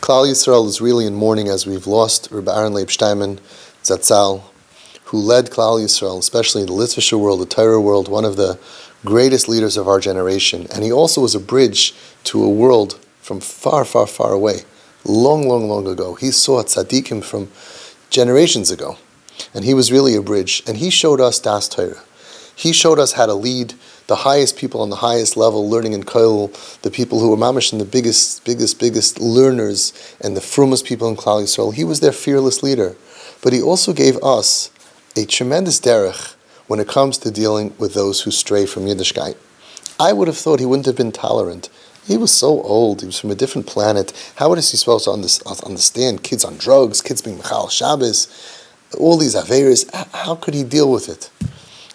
Klal Yisrael is really in mourning as we've lost Rabbi Aaron Leib Shteinman Zatzal, who led Klal Yisrael, especially in the Litvisher world, the Torah world, one of the greatest leaders of our generation. And he also was a bridge to a world from far, far, far away, long, long, long ago. He saw tzaddikim from generations ago, and he was really a bridge. And he showed us Das Torah. He showed us how to lead the highest people on the highest level, learning in Koil, the people who were mamish and the biggest learners, and the frumest people in Klal Yisrael. He was their fearless leader. But he also gave us a tremendous derech when it comes to dealing with those who stray from Yiddishkeit. I would have thought he wouldn't have been tolerant. He was so old. He was from a different planet. How was he supposed to understand kids on drugs, kids being Mechal Shabbos, all these Averis? How could he deal with it?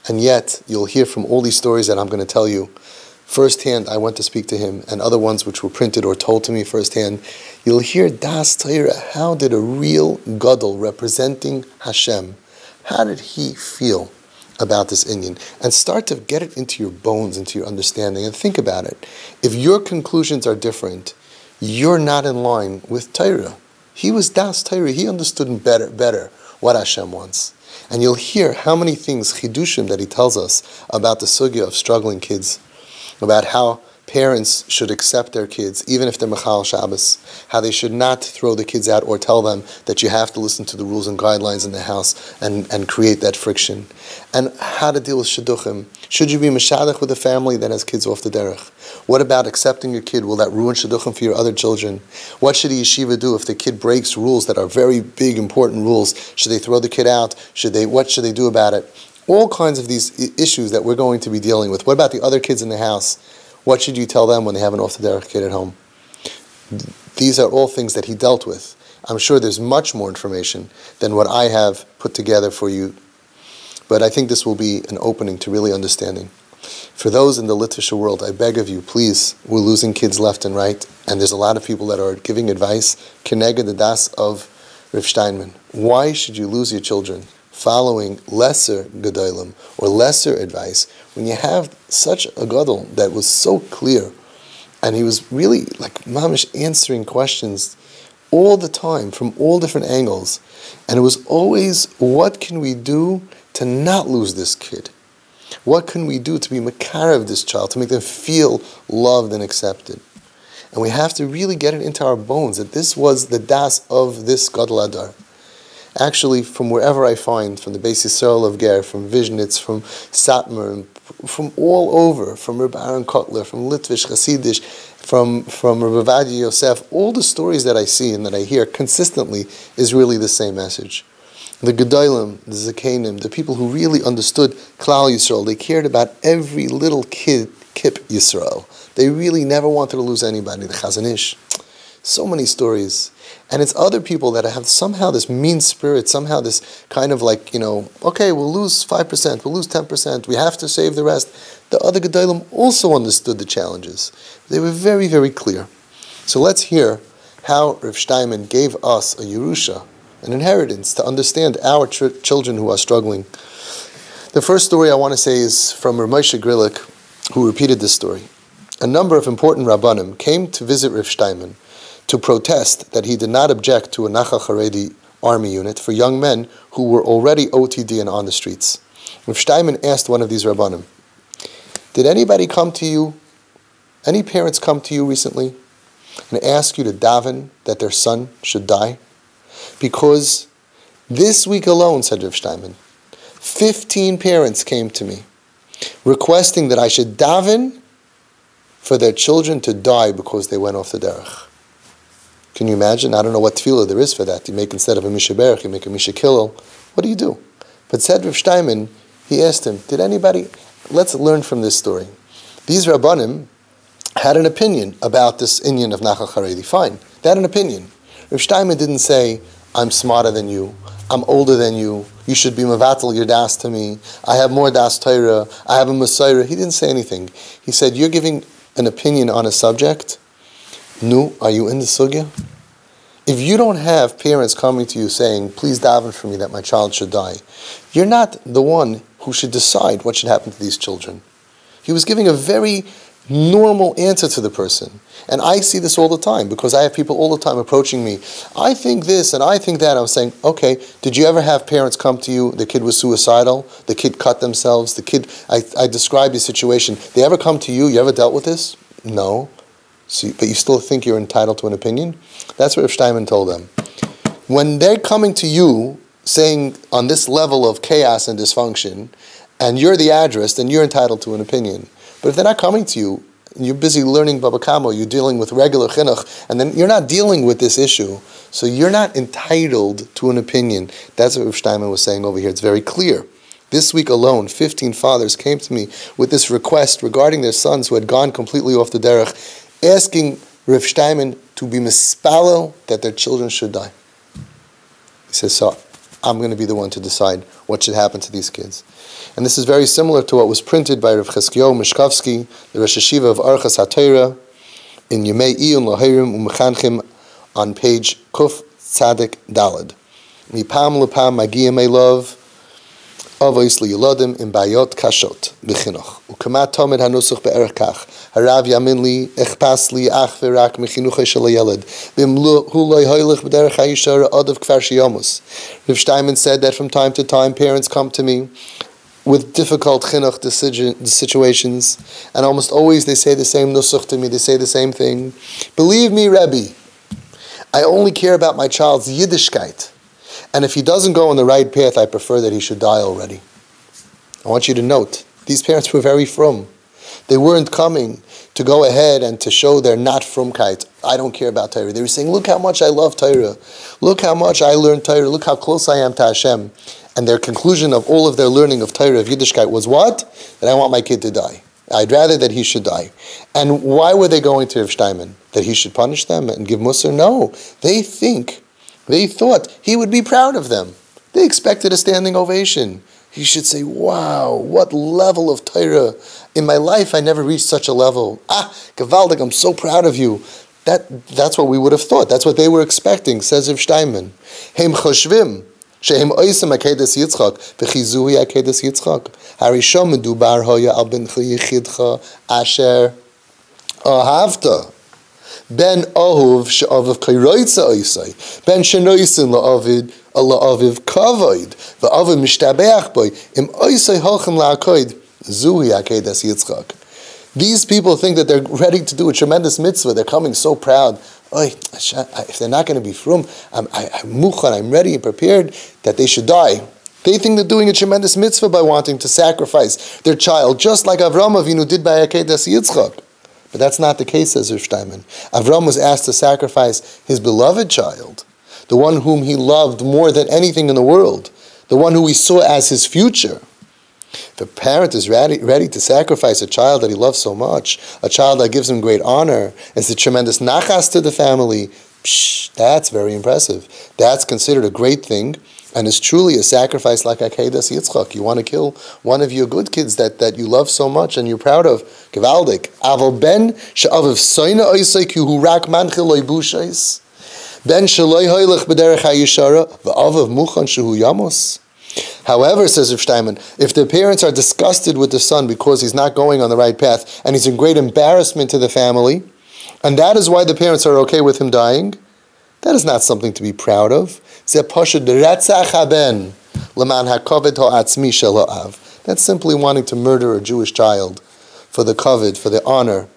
And yet, you'll hear from all these stories that I'm going to tell you firsthand. I went to speak to him, and other ones which were printed or told to me firsthand. You'll hear Das Torah. How did a real Gadol representing Hashem, how did he feel about this Indian? And start to get it into your bones, into your understanding, and think about it. If your conclusions are different, you're not in line with Torah. He was Das Torah. He understood better what Hashem wants. And you'll hear how many things, chidushim, that he tells us about the sugya of struggling kids, about how parents should accept their kids, even if they're Mechal Shabbos, how they should not throw the kids out or tell them that you have to listen to the rules and guidelines in the house and create that friction, and how to deal with shidduchim. Should you be meshadach with a family that has kids off the derech? What about accepting your kid? Will that ruin shidduchim for your other children? What should a yeshiva do if the kid breaks rules that are very big, important rules? Should they throw the kid out? What should they do about it? All kinds of these issues that we're going to be dealing with. What about the other kids in the house? What should you tell them when they have an off-the-derech kid at home? These are all things that he dealt with. I'm sure there's much more information than what I have put together for you. But I think this will be an opening to really understanding. For those in the Litvisher world, I beg of you, please, we're losing kids left and right, and there's a lot of people that are giving advice, keneged the das of Rav Shteinman. Why should you lose your children following lesser gedolim or lesser advice when you have such a gadol that was so clear, and he was really like mamish answering questions all the time from all different angles, and it was always, what can we do to not lose this kid? What can we do to be makarev this child, to make them feel loved and accepted? And we have to really get it into our bones that this was the das of this gadol adar. Actually, from wherever I find, from the Beis Yisrael of Ger, from Vizhnitz, from Satmar, from all over, from Reb Aaron Kotler, from Litvish, Hasidish, from Reb Avadia Yosef, all the stories that I see and that I hear consistently is really the same message. The Gedolim, the Zakenim, the people who really understood Klal Yisrael, they cared about every little kid, Kip Yisrael. They really never wanted to lose anybody. The Chazon Ish. So many stories. And it's other people that have somehow this mean spirit, somehow this kind of like, okay, we'll lose 5%, we'll lose 10%, we have to save the rest. The other Gedolim also understood the challenges. They were very, very clear. So let's hear how Rav Shteinman gave us a Yerusha, an inheritance, to understand our children who are struggling. The first story I want to say is from Rav Moshe Grillik, who repeated this story. A number of important Rabbanim came to visit Rav Shteinman to protest that he did not object to a Nachal Haredi army unit for young men who were already OTD and on the streets. Rav Shteinman asked one of these Rabbanim, did anybody come to you, any parents come to you recently and ask you to daven that their son should die? Because this week alone, said Rav Shteinman, 15 parents came to me requesting that I should daven for their children to die because they went off the derech. Can you imagine? I don't know what tefillah there is for that. You make, instead of a mishaberach, you make a mishakilel. What do you do? But said Rav Shteinman, he asked him, did anybody, let's learn from this story. These Rabbanim had an opinion about this inyan of Nachal Haredi. Fine, they had an opinion. Rav Shteinman didn't say, I'm smarter than you, I'm older than you, you should be mevatel your das to me, I have more das Torah, I have a Messiah. He didn't say anything. He said, you're giving an opinion on a subject. Nu, are you in the sugya? If you don't have parents coming to you saying, please daven for me that my child should die, you're not the one who should decide what should happen to these children. He was giving a very normal answer to the person. And I see this all the time because I have people all the time approaching me. I think this and I think that. I'm saying, okay, did you ever have parents come to you, the kid was suicidal, the kid cut themselves, the kid, I described the situation. They ever come to you, you ever dealt with this? No. So, but you still think you're entitled to an opinion? That's what Rav Shteinman told them. When they're coming to you saying on this level of chaos and dysfunction, and you're the address, then you're entitled to an opinion. But if they're not coming to you, you're busy learning Baba Kamo, you're dealing with regular chinuch, and then you're not dealing with this issue, so you're not entitled to an opinion. That's what Rav Shteinman was saying over here. It's very clear. This week alone, 15 fathers came to me with this request regarding their sons who had gone completely off the derech, asking Rav Shteinman to be mispalel that their children should die. He says, so I'm going to be the one to decide what should happen to these kids. And this is very similar to what was printed by Rav Cheskio Mishkovsky, the Rosh Hashiva of Archas HaTorah, in Yemei Iyun Lahirim Umechanchim on page Kuf Tzadik Dalad. Mipam lepam magia meilov, avos liyolodim im bayot kashot b'chinuch. Ukamat tomed hanusach be'erech kach. Harav yamin li echpas li ach v'rak mechinuch shel hayeled. V'im hu lo hoylech b'derech hayishara adav kfar sheyomus. Rav Shteinman said that from time to time parents come to me with difficult chinuch situations, and almost always they say the same nusach to me, they say the same thing. Believe me, Rebbe, I only care about my child's Yiddishkeit. And if he doesn't go on the right path, I prefer that he should die already. I want you to note, these parents were very frum. They weren't coming to go ahead and to show their not frumkeit. I don't care about Torah. They were saying, look how much I love Torah. Look how much I learned Torah. Look how close I am to Hashem. And their conclusion of all of their learning of Torah, of Yiddishkeit, was what? That I want my kid to die. I'd rather that he should die. And why were they going to Rav Shteinman? That he should punish them and give Musar? No. They thought he would be proud of them. They expected a standing ovation. He should say, wow, what level of Torah. In my life, I never reached such a level. Gavaldik, I'm so proud of you. That's what we would have thought. That's what they were expecting, says Rav Shteinman. Heim choshvim, shehem oisem akedes Yitzchak, v'chizuhi akedes Yitzchak. Harishom medubar hoya al ben yichidcha asher ahavta. Ben Ohuv she'aviv kairoitza oisai, Ben shenoisin la'aviv kavoid, va'aviv mishtabeach boy, im oisai hochem la'akoid, zuhi akedas Yitzchak. These people think that they're ready to do a tremendous mitzvah. They're coming so proud. If they're not going to be frum, I'm muchan, I'm ready and prepared that they should die. They think they're doing a tremendous mitzvah by wanting to sacrifice their child, just like Avraham Avinu did by Akedas Yitzchak. But that's not the case, says Rav Shteinman. Avram was asked to sacrifice his beloved child, the one whom he loved more than anything in the world, the one who he saw as his future. If a parent is ready to sacrifice a child that he loves so much, a child that gives him great honor, it's a tremendous nachas to the family, that's very impressive. That's considered a great thing, and is truly a sacrifice like Akedas Yitzchak. You want to kill one of your good kids that you love so much and you're proud of. Gevaldik. Aval ben she'aviv soina oisai ki hu rak manchil loy bushais. Ben sheloi hoylech b'derech hayishara v'aviv muchan shehu yamos. However, says Rav Shteinman, if the parents are disgusted with the son because he's not going on the right path and he's in great embarrassment to the family, and that is why the parents are okay with him dying, that is not something to be proud of. That's simply wanting to murder a Jewish child for the kavod, for the honor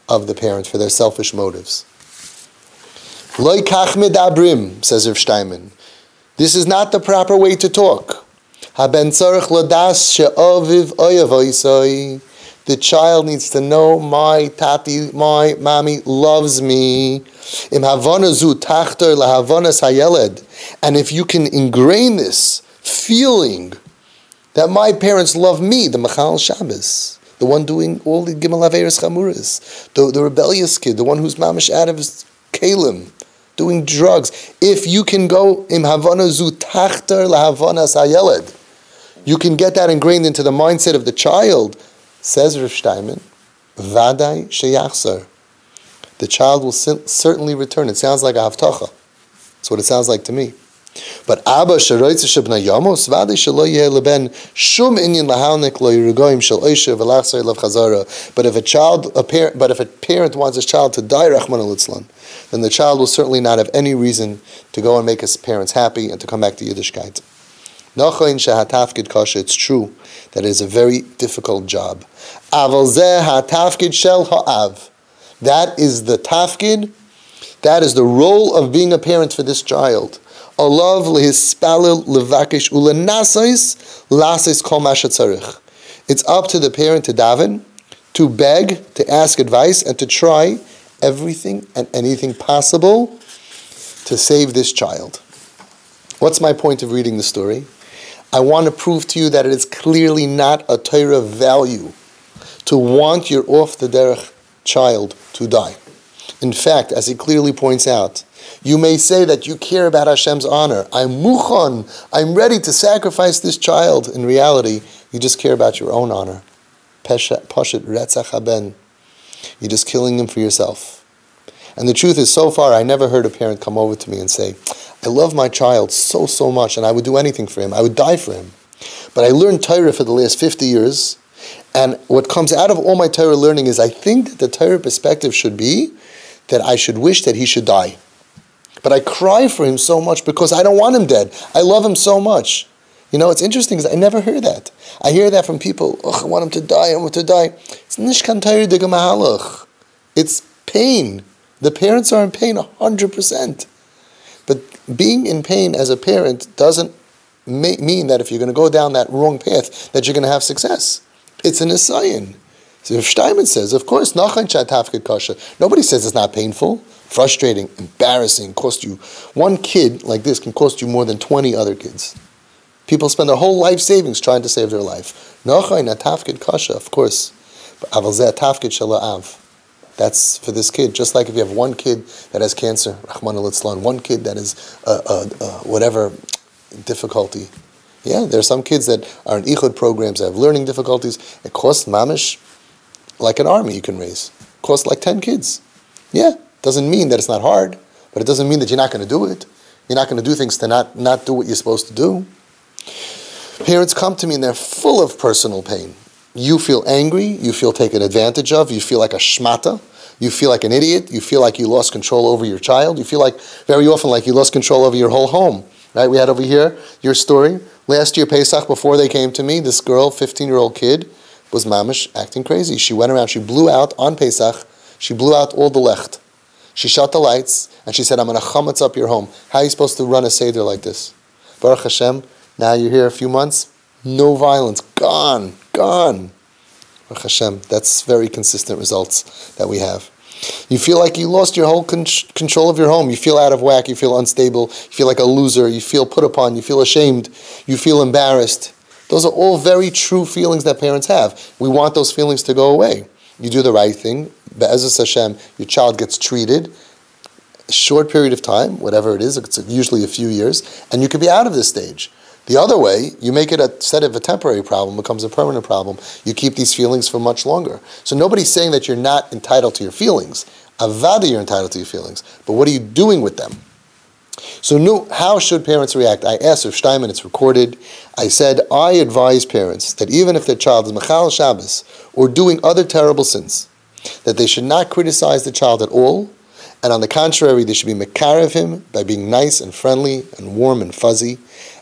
of the parents, for their selfish motives. Loi kach medabrim, says Rav Shteinman. This is not the proper way to talk. The child needs to know my tati, my mommy loves me. And if you can ingrain this feeling that my parents love me, the Machal Shabbos, the one doing all the Gimel Averis Chamuris, the rebellious kid, the one who's mamish out of his kalim, doing drugs. If you can go im havana zu tachter lahavanas hayeled, you can get that ingrained into the mindset of the child. Says Rav Shteinman, Vadai sheyachzar. The child will certainly return. It sounds like a havtacha. That's what it sounds like to me. But Abba sheroitze shebna yamos v'adei shelo yeh leben shum inyan lahalnik lo yirugoyim shel oishe v'lachzor elav chazara. But if a parent wants his child to die, Rachmana litzlan, then the child will certainly not have any reason to go and make his parents happy and to come back to Yiddishkeit. Nachoin shehatafkid kasha. It's true that it is a very difficult job. Aval zeh hatafkid shel ha'av. That is the tafkid. That is the role of being a parent for this child. Olav lehispalil levakish ulenasais lasais kol ma shetzarich. It's up to the parent to daven, to beg, to ask advice, and to try everything and anything possible to save this child. What's my point of reading the story? I want to prove to you that it is clearly not a Torah value to want your off the derech child to die. In fact, as he clearly points out, you may say that you care about Hashem's honor. I'm muchon, I'm ready to sacrifice this child. In reality, you just care about your own honor. Pashit retzach haben. You're just killing him for yourself. And the truth is, so far, I never heard a parent come over to me and say, I love my child so much, and I would do anything for him. I would die for him. But I learned Torah for the last 50 years, and what comes out of all my Torah learning is I think that the Torah perspective should be that I should wish that he should die. But I cry for him so much because I don't want him dead. I love him so much. You know, it's interesting because I never hear that. I hear that from people, I want him to die, I want him to die. It's nishkan Torah de gemahalach. It's pain. The parents are in pain 100%. But being in pain as a parent doesn't mean that if you're going to go down that wrong path, that you're going to have success. It's an asayin. So if Shteinman says, of course, nobody says it's not painful, frustrating, embarrassing, cost you. One kid like this can cost you more than 20 other kids. People spend their whole life savings trying to save their life. Of course. But that's for this kid. Just like if you have one kid that has cancer, Rachmana litzlan, one kid that is whatever difficulty. Yeah, there are some kids that are in Ichud programs that have learning difficulties. It costs mamish like an army you can raise. It costs like 10 kids. Yeah, doesn't mean that it's not hard, but it doesn't mean that you're not going to do it. You're not going to do things to not do what you're supposed to do. Parents come to me and they're full of personal pain. You feel angry, you feel taken advantage of, you feel like a shmata, you feel like an idiot, you feel like you lost control over your child, you feel like, very often, like you lost control over your whole home. Right? We had over here your story. Last year, Pesach, before they came to me, this girl, 15-year-old kid, was mamish acting crazy. She went around, she blew out on Pesach, she blew out all the lecht. She shut the lights, and she said, I'm going to chametz up your home. How are you supposed to run a seder like this? Baruch Hashem, now you're here a few months, no violence, gone. Baruch Hashem, that's very consistent results that we have. You feel like you lost your whole control of your home. You feel out of whack, you feel unstable, you feel like a loser, you feel put upon, you feel ashamed, you feel embarrassed. Those are all very true feelings that parents have. We want those feelings to go away. You do the right thing, Be'ezus Hashem, your child gets treated, a short period of time, whatever it is, it's usually a few years, and you could be out of this stage. The other way, you make it instead of a temporary problem, becomes a permanent problem. You keep these feelings for much longer. So nobody's saying that you're not entitled to your feelings. Avada, you're entitled to your feelings. But what are you doing with them? So how should parents react? I asked Rav Shteinman, it's recorded. I said, I advise parents that even if their child is Mechal Shabbos or doing other terrible sins, that they should not criticize the child at all. And on the contrary, they should be mekarev him by being nice and friendly and warm and fuzzy,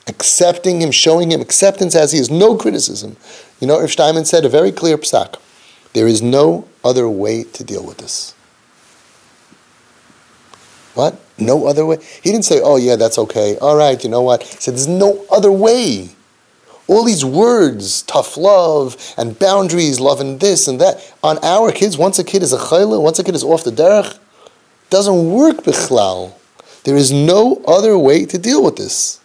accepting him, showing him acceptance as he is, no criticism. You know, Rav Shteinman said a very clear psak. There is no other way to deal with this. What? No other way? He didn't say, oh yeah, that's okay. All right, you know what? He said, there's no other way. All these words, tough love and boundaries, love and this and that, on our kids, once a kid is a chayla, once a kid is off the derech, doesn't work bichlal. There is no other way to deal with this.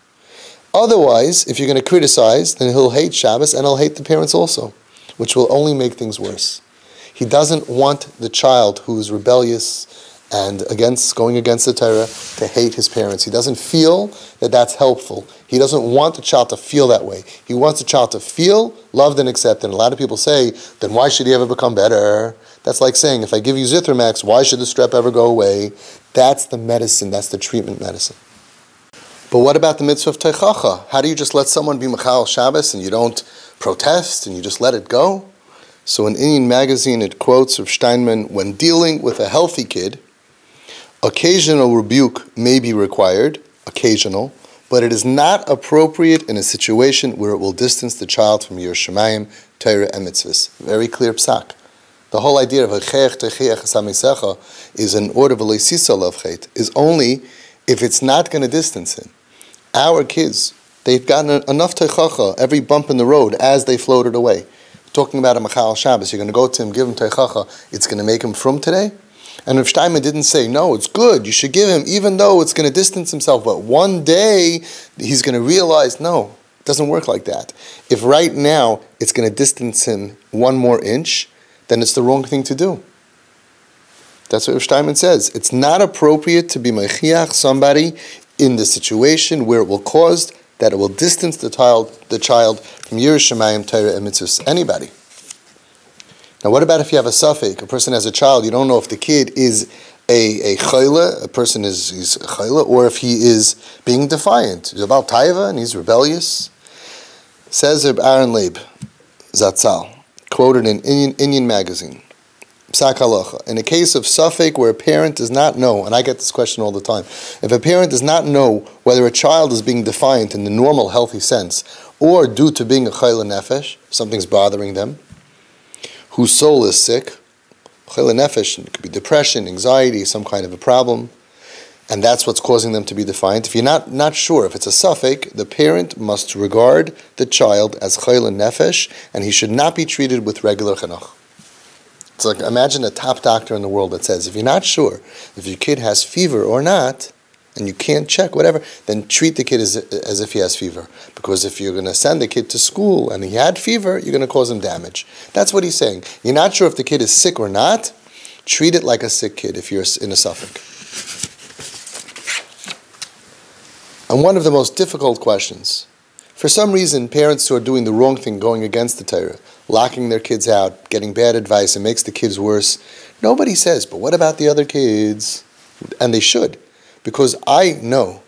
Otherwise, if you're going to criticize, then he'll hate Shabbos and he'll hate the parents also, which will only make things worse. He doesn't want the child who's rebellious and going against the Torah to hate his parents. He doesn't feel that that's helpful. He doesn't want the child to feel that way. He wants the child to feel loved and accepted. And a lot of people say, then why should he ever become better? That's like saying, if I give you Zithromax, why should the strep ever go away? That's the medicine. That's the treatment medicine. But what about the mitzvah of teichacha? How do you just let someone be mechal Shabbos and you don't protest and you just let it go? So in Indian magazine it quotes Rav Shteinman, when dealing with a healthy kid, occasional rebuke may be required, occasional, but it is not appropriate in a situation where it will distance the child from Yiras Shamayim, Torah, and mitzvahs. Very clear psak. The whole idea of is an order of is only if it's not going to distance him. Our kids, they've gotten enough teichacha, every bump in the road, as they floated away. Talking about a machal Shabbos, you're going to go to him, give him teichacha, it's going to make him from today? And Rav Shteinman didn't say, no, it's good, you should give him, even though it's going to distance himself, but one day he's going to realize, no, it doesn't work like that. If right now it's going to distance him 1 more inch, then it's the wrong thing to do. That's what Rav Shteinman says. It's not appropriate to be mechiach somebody in the situation where it will cause that it will distance the child from Yiras Shamayim, Torah, and mitzvahs. Anybody. Now, what about if you have a suffix? A person has a child, you don't know if the kid is a chayla, a person is a chayla, or if he is being defiant. He's about taiva and he's rebellious. Says Reb Aaron Leib, Zatzal, quoted in Indian magazine, Psak Halacha, in a case of suffix where a parent does not know, and I get this question all the time, if a parent does not know whether a child is being defiant in the normal healthy sense, or due to being a chayla nefesh, something's bothering them, whose soul is sick, chayla nefesh, it could be depression, anxiety, some kind of a problem, and that's what's causing them to be defiant. If you're not sure if it's a suffix, the parent must regard the child as chayla nefesh, and he should not be treated with regular chinuch. It's like, imagine a top doctor in the world that says, if you're not sure if your kid has fever or not, and you can't check, whatever, then treat the kid as if he has fever. Because if you're going to send the kid to school and he had fever, you're going to cause him damage. That's what he's saying. You're not sure if the kid is sick or not, treat it like a sick kid if you're in a suffix. And one of the most difficult questions, for some reason, parents who are doing the wrong thing, going against the Torah, locking their kids out, getting bad advice, it makes the kids worse. Nobody says, but what about the other kids? And they should. Because I know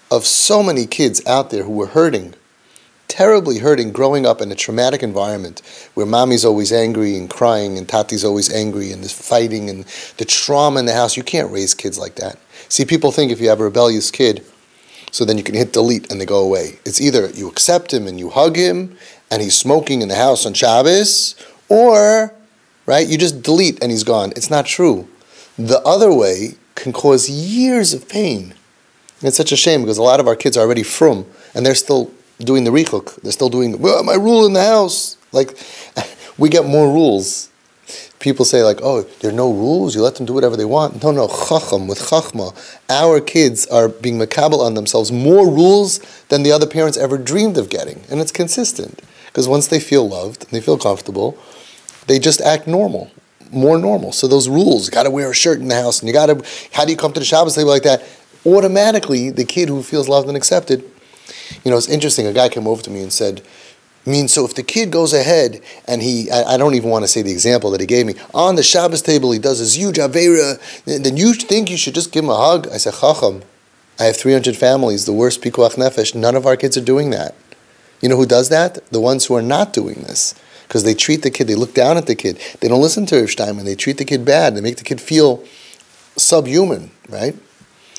of so many kids out there who were hurting, terribly hurting, growing up in a traumatic environment where mommy's always angry and crying and tati's always angry and there's fighting and the trauma in the house. You can't raise kids like that. See, people think if you have a rebellious kid, so then you can hit delete and they go away. It's either you accept him and you hug him and he's smoking in the house on Shabbos, or, right, you just delete and he's gone. It's not true. The other way can cause years of pain. And it's such a shame because a lot of our kids are already frum and they're still doing the rechuk. They're still doing, well, my rule in the house. Like, we get more rules. People say like, oh, there are no rules, you let them do whatever they want. No, chacham, with chachma. Our kids are being makabel on themselves more rules than the other parents ever dreamed of getting. And it's consistent. Because once they feel loved and they feel comfortable, they just act normal, more normal. So those rules, you got to wear a shirt in the house, and you got to, how do you come to the Shabbos table like that? Automatically, the kid who feels loved and accepted, you know, it's interesting, a guy came over to me and said, so if the kid goes ahead and I don't even want to say the example that he gave me, on the Shabbos table he does his huge aveira, then you think you should just give him a hug? I said, Chacham, I have 300 families, the worst pikuach nefesh, none of our kids are doing that. You know who does that? The ones who are not doing this. Because they treat the kid, they look down at the kid, they don't listen to Rav Shteinman, they treat the kid bad, they make the kid feel subhuman, right?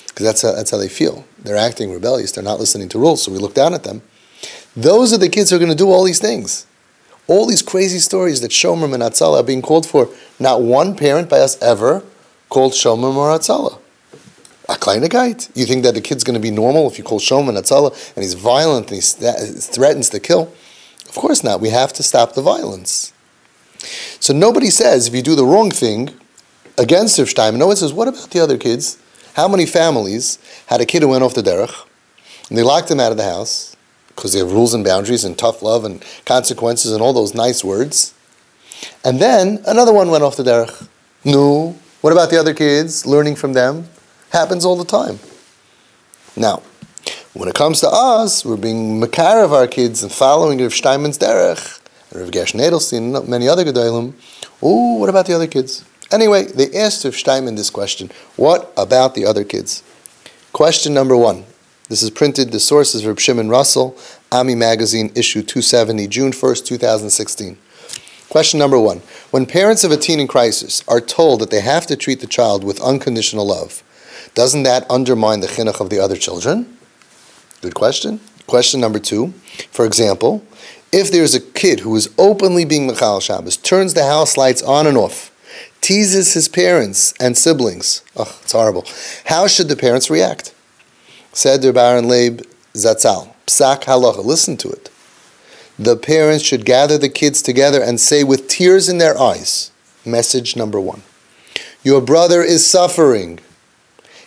Because that's how they feel. They're acting rebellious, they're not listening to rules, so we look down at them. Those are the kids who are going to do all these things. All these crazy stories that Shomer and Atzala are being called for. Not one parent by us ever called Shomer or Atzala. A kleine geit. You think that the kid's going to be normal if you call Shomer and Atzala and he's violent and he threatens to kill? Of course not. We have to stop the violence. So nobody says if you do the wrong thing against Rav Shteinman. No one says, what about the other kids? How many families had a kid who went off the derech and they locked him out of the house because they have rules and boundaries and tough love and consequences and all those nice words. And then another one went off the derech. No. What about the other kids? Learning from them. Happens all the time. Now, when it comes to us, we're being makar of our kids and following Rav Shteinman's derech, and Rav Gershon Edelstein and many other gedolim. Oh, what about the other kids? Anyway, they asked Rav Shteinman this question. What about the other kids? Question number 1. This is printed, the source is Reb Shimon Russell, Ami Magazine, issue 270, June 1st, 2016. Question number 1. When parents of a teen in crisis are told that they have to treat the child with unconditional love, doesn't that undermine the chinuch of the other children? Good question. Question number 2. For example, if there's a kid who is openly being Mechal Shabbos, turns the house lights on and off, teases his parents and siblings, it's horrible, how should the parents react? Said der Baron Leib Zatzal, Psak Halacha, listen to it. The parents should gather the kids together and say with tears in their eyes, message number 1, your brother is suffering.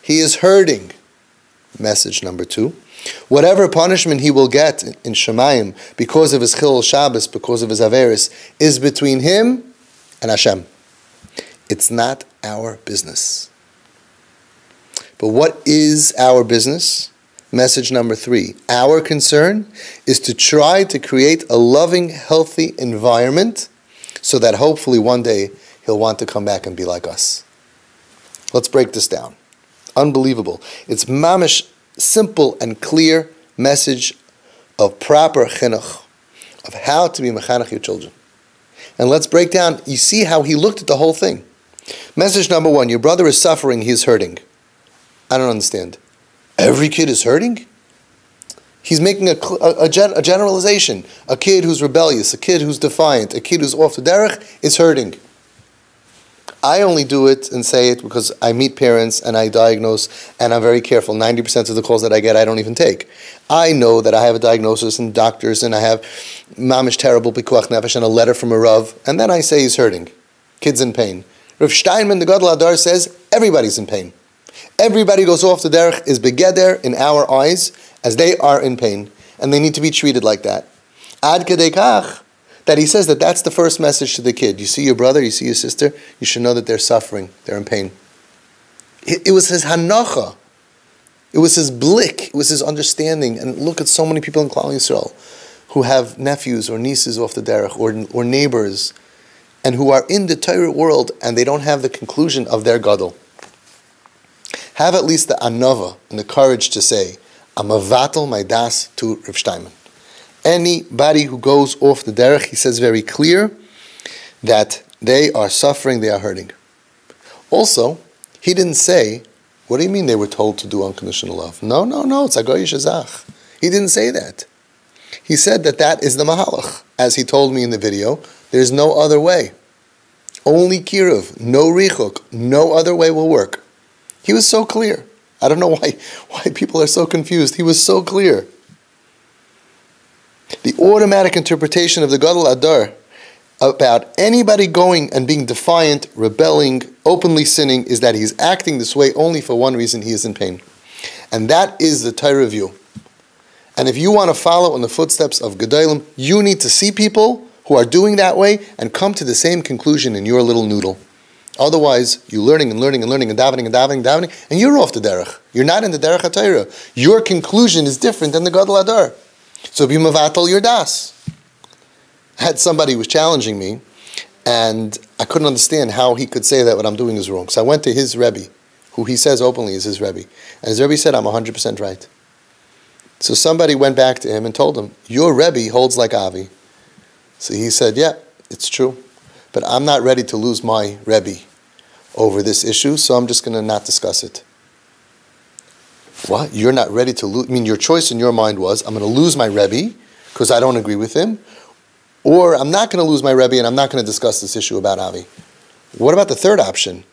He is hurting. Message number 2, whatever punishment he will get in Shemayim because of his Chilul Shabbos, because of his Averis, is between him and Hashem. It's not our business. But what is our business? Message number 3. Our concern is to try to create a loving, healthy environment so that hopefully one day he'll want to come back and be like us. Let's break this down. Unbelievable. It's mamish, simple and clear message of proper chinuch, of how to be mechanech your children. And let's break down, you see how he looked at the whole thing. Message number 1, your brother is suffering, he is hurting. I don't understand. Every kid is hurting? He's making a generalization. A kid who's rebellious, a kid who's defiant, a kid who's off the derech is hurting. I only do it and say it because I meet parents and I diagnose and I'm very careful. 90% of the calls that I get I don't even take. I know that I have a diagnosis and doctors and I have mamish terrible pikuach nefesh and a letter from a Rav, and then I say he's hurting. Kid's in pain. Rav Shteinman, the Gadol Adar, says everybody's in pain. Everybody goes off the derech is begeder in our eyes as they are in pain, and they need to be treated like that. Ad kedei kach, that he says that that's the first message to the kid. You see your brother, you see your sister, you should know that they're suffering, they're in pain. It was his hanacha, it was his blick, it was his understanding. And look at so many people in Klal Yisrael who have nephews or nieces off the derech or neighbors, and who are in the Torah world and they don't have the conclusion of their gadol. Have at least the anava and the courage to say, I'm avatal my das to Rav Shteinman. Anybody who goes off the derech, he says very clear that they are suffering, they are hurting. Also, he didn't say, what do you mean they were told to do unconditional love? No, it's agoy shazach. He didn't say that. He said that that is the mahalach. As he told me in the video, there's no other way. Only kiruv, no richuk, no other way will work. He was so clear. I don't know why people are so confused. He was so clear. The automatic interpretation of the Gadol Adar about anybody going and being defiant, rebelling, openly sinning is that he's acting this way only for one reason, he is in pain. And that is the Torah view. And if you want to follow in the footsteps of Gedolim, you need to see people who are doing that way and come to the same conclusion in your little noodle. Otherwise, you're learning and davening, and you're off the derech. You're not in the derech HaTorah. Your conclusion is different than the Gadol Adar. So be mavatal your das. I had somebody who was challenging me, and I couldn't understand how he could say that what I'm doing is wrong. So I went to his Rebbe, who he says openly is his Rebbe. And his Rebbe said, I'm 100% right. So somebody went back to him and told him, your Rebbe holds like Avi. So he said, yeah, it's true. But I'm not ready to lose my Rebbe over this issue, so I'm just going to not discuss it. What? You're not ready to lose? I mean, your choice in your mind was, I'm going to lose my Rebbe because I don't agree with him, or I'm not going to lose my Rebbe and I'm not going to discuss this issue about Avi. What about the third option?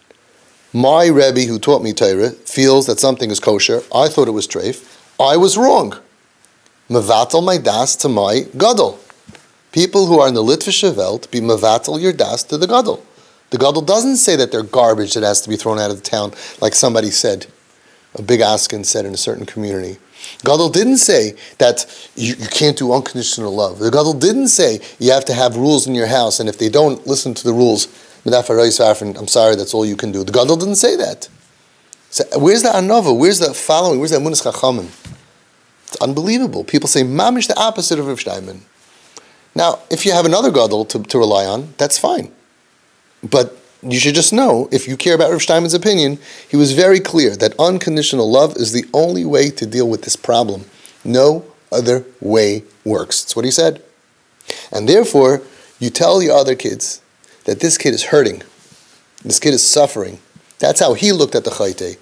My Rebbe who taught me Torah feels that something is kosher. I thought it was treif. I was wrong. Mevatel my das to my gadol. People who are in the Litvische Welt be mevatel your das to the gadol. The gadol doesn't say that they're garbage that has to be thrown out of the town, like somebody said, a big askin said in a certain community. Gadol didn't say that you can't do unconditional love. The Gadol didn't say you have to have rules in your house, and if they don't listen to the rules, I'm sorry, that's all you can do. The Gadol didn't say that. So where's the anova? Where's the following? Where's the amunas chachamim? It's unbelievable. People say mamish the opposite of Rav Shteinman. Now, if you have another Gadol to rely on, that's fine. But you should just know, if you care about Rav Shteinman's opinion, he was very clear that unconditional love is the only way to deal with this problem. No other way works. That's what he said. And therefore, you tell your other kids that this kid is hurting. This kid is suffering. That's how he looked at the chayte.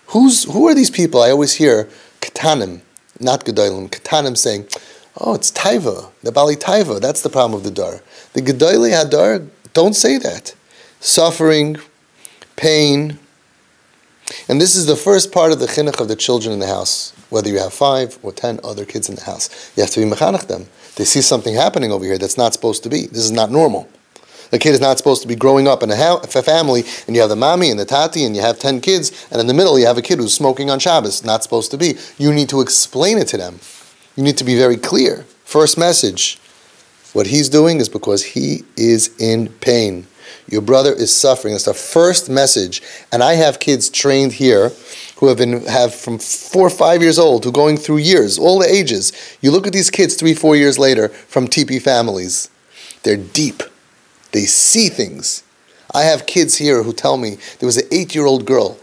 Who are these people? I always hear katanim, not gedolim, katanim saying, oh, it's taiva, the bali taiva. That's the problem of the dar. The gedolei hadar don't say that. Suffering, pain. And this is the first part of the chinuch of the children in the house. Whether you have 5 or 10 other kids in the house, you have to be mechanech them. They see something happening over here that's not supposed to be. This is not normal. The kid is not supposed to be growing up in a family, and you have the mommy and the tati, and you have 10 kids, and in the middle you have a kid who's smoking on Shabbos. Not supposed to be. You need to explain it to them. You need to be very clear. First message. What he's doing is because he is in pain. Your brother is suffering. That's the first message. And I have kids trained here who have from 4 or 5 years old, who are going through years, all the ages. You look at these kids 3, 4 years later from teepee families. They're deep. They see things. I have kids here who tell me, there was an 8-year-old girl,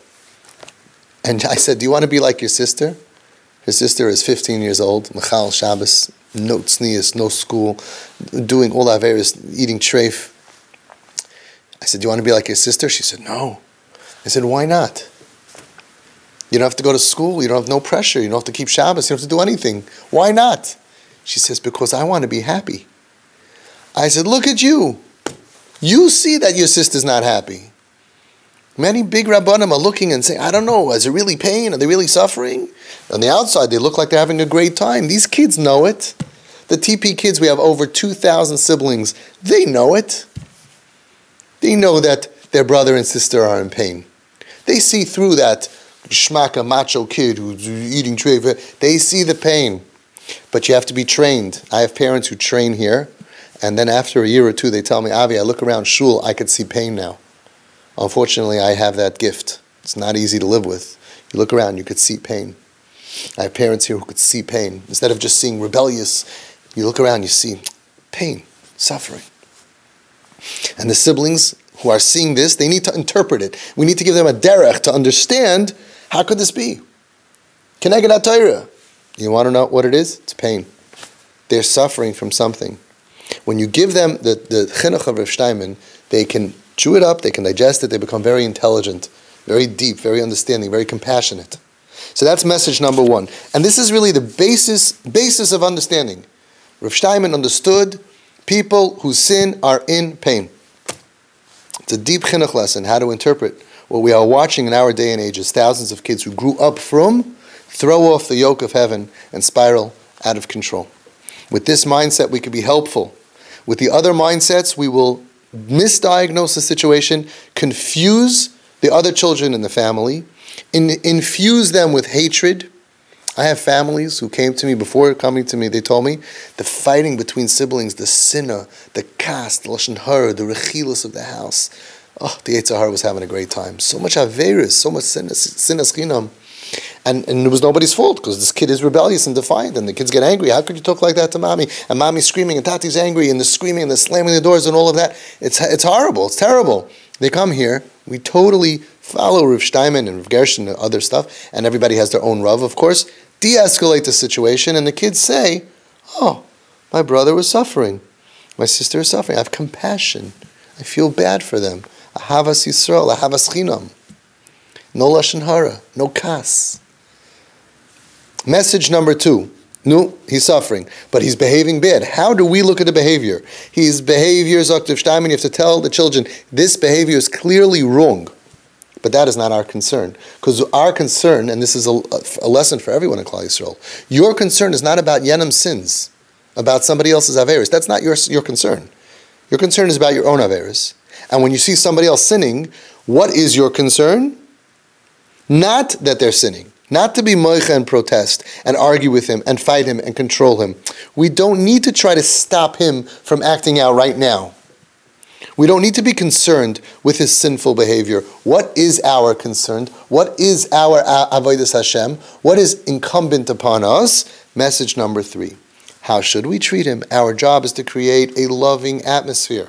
and I said, do you want to be like your sister? Her sister is 15 years old, Michal Shabbos, no tznius, no school, doing all that various, eating treif. I said, do you want to be like your sister? She said, no. I said, why not? You don't have to go to school, you don't have no pressure, you don't have to keep Shabbos, you don't have to do anything. Why not? She says, because I want to be happy. I said, look at you. You see that your sister's not happy. Many big rabbanim are looking and saying, I don't know, is it really pain? Are they really suffering? On the outside, they look like they're having a great time. These kids know it. The TP kids, we have over 2,000 siblings. They know it. They know that their brother and sister are in pain. They see through that shmaka macho kid who's eating treif. They see the pain. But you have to be trained. I have parents who train here. And then after a year or two, they tell me, Avi, I look around shul, I could see pain now. Unfortunately, I have that gift. It's not easy to live with. You look around, you could see pain. I have parents here who could see pain. Instead of just seeing rebellious, you look around, you see pain, suffering. And the siblings who are seeing this, they need to interpret it. We need to give them a derech to understand, how could this be? Keneged HaTorah. You want to know what it is? It's pain. They're suffering from something. When you give them the chinuch of Rav Shteinman, they can chew it up, they can digest it, they become very intelligent, very deep, very understanding, very compassionate. So that's message number 1. And this is really the basis of understanding. Rav Shteinman understood people who sin are in pain. It's a deep chinuch lesson, how to interpret what we are watching in our day and age as thousands of kids who grew up from throw off the yoke of heaven and spiral out of control. With this mindset, we can be helpful. With the other mindsets, we will misdiagnose the situation, confuse the other children in the family, infuse them with hatred. I have families who came to me before coming to me, they told me, the fighting between siblings, the sinna, the kas, the lashon hara, the rechilus of the house. Oh, the Yetzer Hara was having a great time. So much averis, so much sinas chinam. And it was nobody's fault, because this kid is rebellious and defiant, and the kids get angry. How could you talk like that to mommy? And mommy's screaming, and tati's angry, and the screaming, and the slamming the doors, and all of that. It's horrible. It's terrible. They come here. We totally follow Rav Shteinman and Rav Gershon and other stuff, and everybody has their own Rav, of course. De-escalate the situation, and the kids say, oh, my brother was suffering. My sister is suffering. I have compassion. I feel bad for them. Ahavas Yisrael, ahavas chinam. No lashon hara, no kas. Message number 2. No, he's suffering, but he's behaving bad. How do we look at the behavior? His behavior, Dr. Shteinman, you have to tell the children, this behavior is clearly wrong. But that is not our concern. Because our concern, and this is a lesson for everyone in Klal Yisrael, your concern is not about Yenam's sins, about somebody else's averis. That's not your concern. Your concern is about your own averis. And when you see somebody else sinning, what is your concern? Not that they're sinning. Not to be moicha and protest and argue with him and fight him and control him. We don't need to try to stop him from acting out right now. We don't need to be concerned with his sinful behavior. What is our concern? What is our avodas Hashem? What is incumbent upon us? Message number 3. How should we treat him? Our job is to create a loving atmosphere.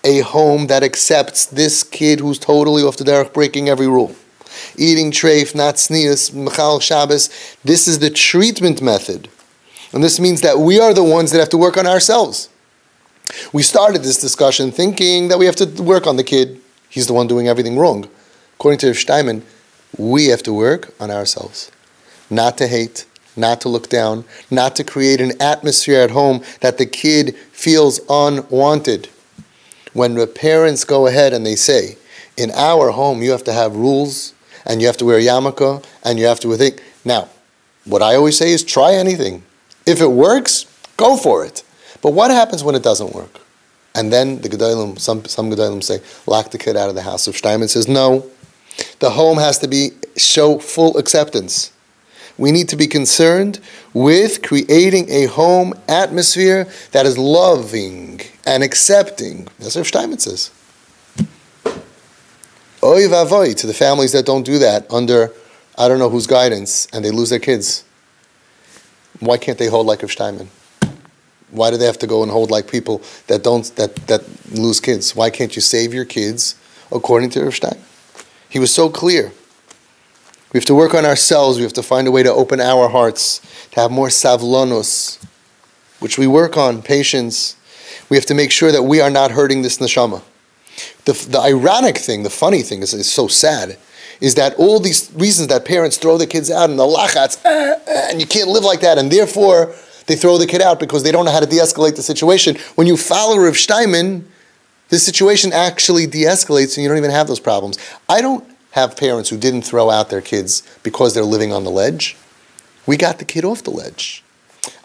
A home that accepts this kid who's totally off the derech, breaking every rule. Eating treif, not sneas, mechal Shabbos. This is the treatment method. And this means that we are the ones that have to work on ourselves. We started this discussion thinking that we have to work on the kid. He's the one doing everything wrong. According to RaV Shteinman, we have to work on ourselves. Not to hate, not to look down, not to create an atmosphere at home that the kid feels unwanted. When the parents go ahead and they say, in our home you have to have rules, and you have to wear yarmulke, and you have to think. Now, what I always say is try anything. If it works, go for it. But what happens when it doesn't work? And then the Gedolim, some Gedolim say, lock the kid out of the house. So Shteinman says, no, the home has to show full acceptance. We need to be concerned with creating a home atmosphere that is loving and accepting. That's what Shteinman says. Oy vavoy to the families that don't do that under, I don't know whose guidance, and they lose their kids. Why can't they hold like RaV Shteinman? Why do they have to go and hold like people that lose kids? Why can't you save your kids according to RaV Shteinman? He was so clear. We have to work on ourselves. We have to find a way to open our hearts, to have more savlonus, which we work on, patience. We have to make sure that we are not hurting this neshama. The ironic thing, the funny thing is so sad, is that all these reasons that parents throw the kids out and the lachats, and you can't live like that, and therefore they throw the kid out because they don't know how to de-escalate the situation. When you follow RaV Shteinman, the situation actually de-escalates and you don't even have those problems. I don't have parents who didn't throw out their kids because they're living on the ledge. We got the kid off the ledge.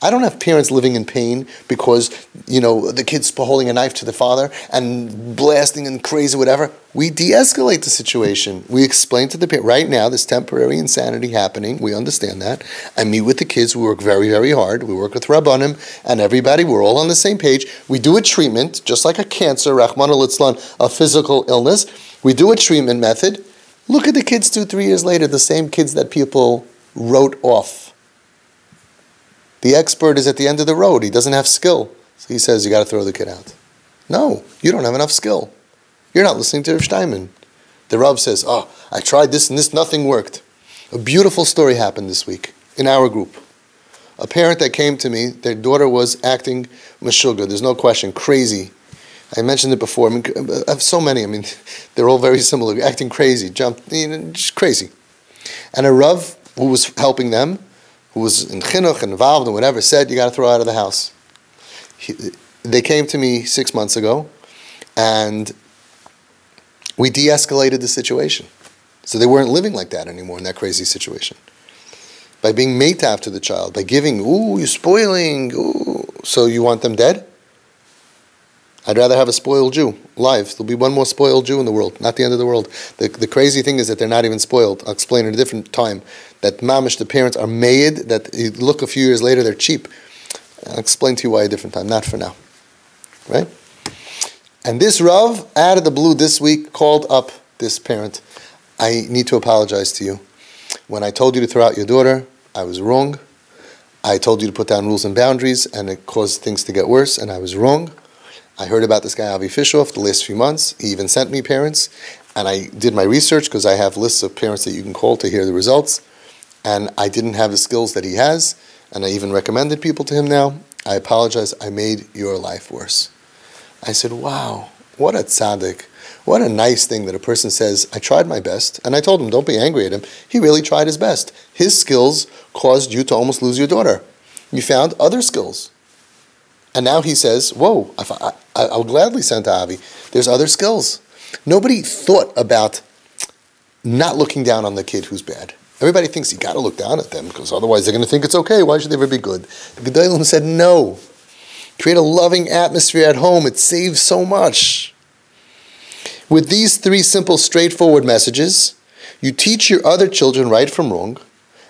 I don't have parents living in pain because, the kid's holding a knife to the father and blasting and crazy, whatever. We de-escalate the situation. We explain to the parent, right now, there's temporary insanity happening. We understand that. I meet with the kids. We work very, very hard. We work with Rabbanim and everybody. We're all on the same page. We do a treatment, just like a cancer, Rachmana litzlan, a physical illness. We do a treatment method. Look at the kids 2-3 years later, the same kids that people wrote off. The expert is at the end of the road. He doesn't have skill. So he says, you got to throw the kid out. No, you don't have enough skill. You're not listening to RaV Shteinman. The Rav says, I tried this and this, nothing worked. A beautiful story happened this week in our group. A parent that came to me, their daughter was acting meshuggah. There's no question, crazy. I mentioned it before. I have so many. They're all very similar. Acting crazy, just crazy. And a Rav who was helping them, who was in chinuch and involved and whatever, said, you got to throw her out of the house. They came to me 6 months ago, and we de-escalated the situation. So they weren't living like that anymore in that crazy situation. By being meitav to the child, by giving, you're spoiling, so you want them dead? I'd rather have a spoiled Jew alive. There'll be one more spoiled Jew in the world, not the end of the world. The crazy thing is that they're not even spoiled. I'll explain at a different time. That mamish, the parents are made, that you look a few years later, they're cheap. I'll explain to you why a different time, not for now. Right? And this Rav, out of the blue this week, called up this parent. I need to apologize to you. When I told you to throw out your daughter, I was wrong. I told you to put down rules and boundaries, and it caused things to get worse, and I was wrong. I heard about this guy, Avi Fishoff, the last few months. He even sent me parents, and I did my research because I have lists of parents that you can call to hear the results, and I didn't have the skills that he has, and I even recommended people to him now. I apologize. I made your life worse. I said, wow, what a tzaddik. What a nice thing that a person says, I tried my best, and I told him, don't be angry at him. He really tried his best. His skills caused you to almost lose your daughter. You found other skills. And now he says, whoa, I'll gladly send to Avi. There's other skills. Nobody thought about not looking down on the kid who's bad. Everybody thinks you got to look down at them because otherwise they're going to think it's okay. Why should they ever be good? The Gedolim said, no. Create a loving atmosphere at home. It saves so much. With these 3 simple, straightforward messages, you teach your other children right from wrong,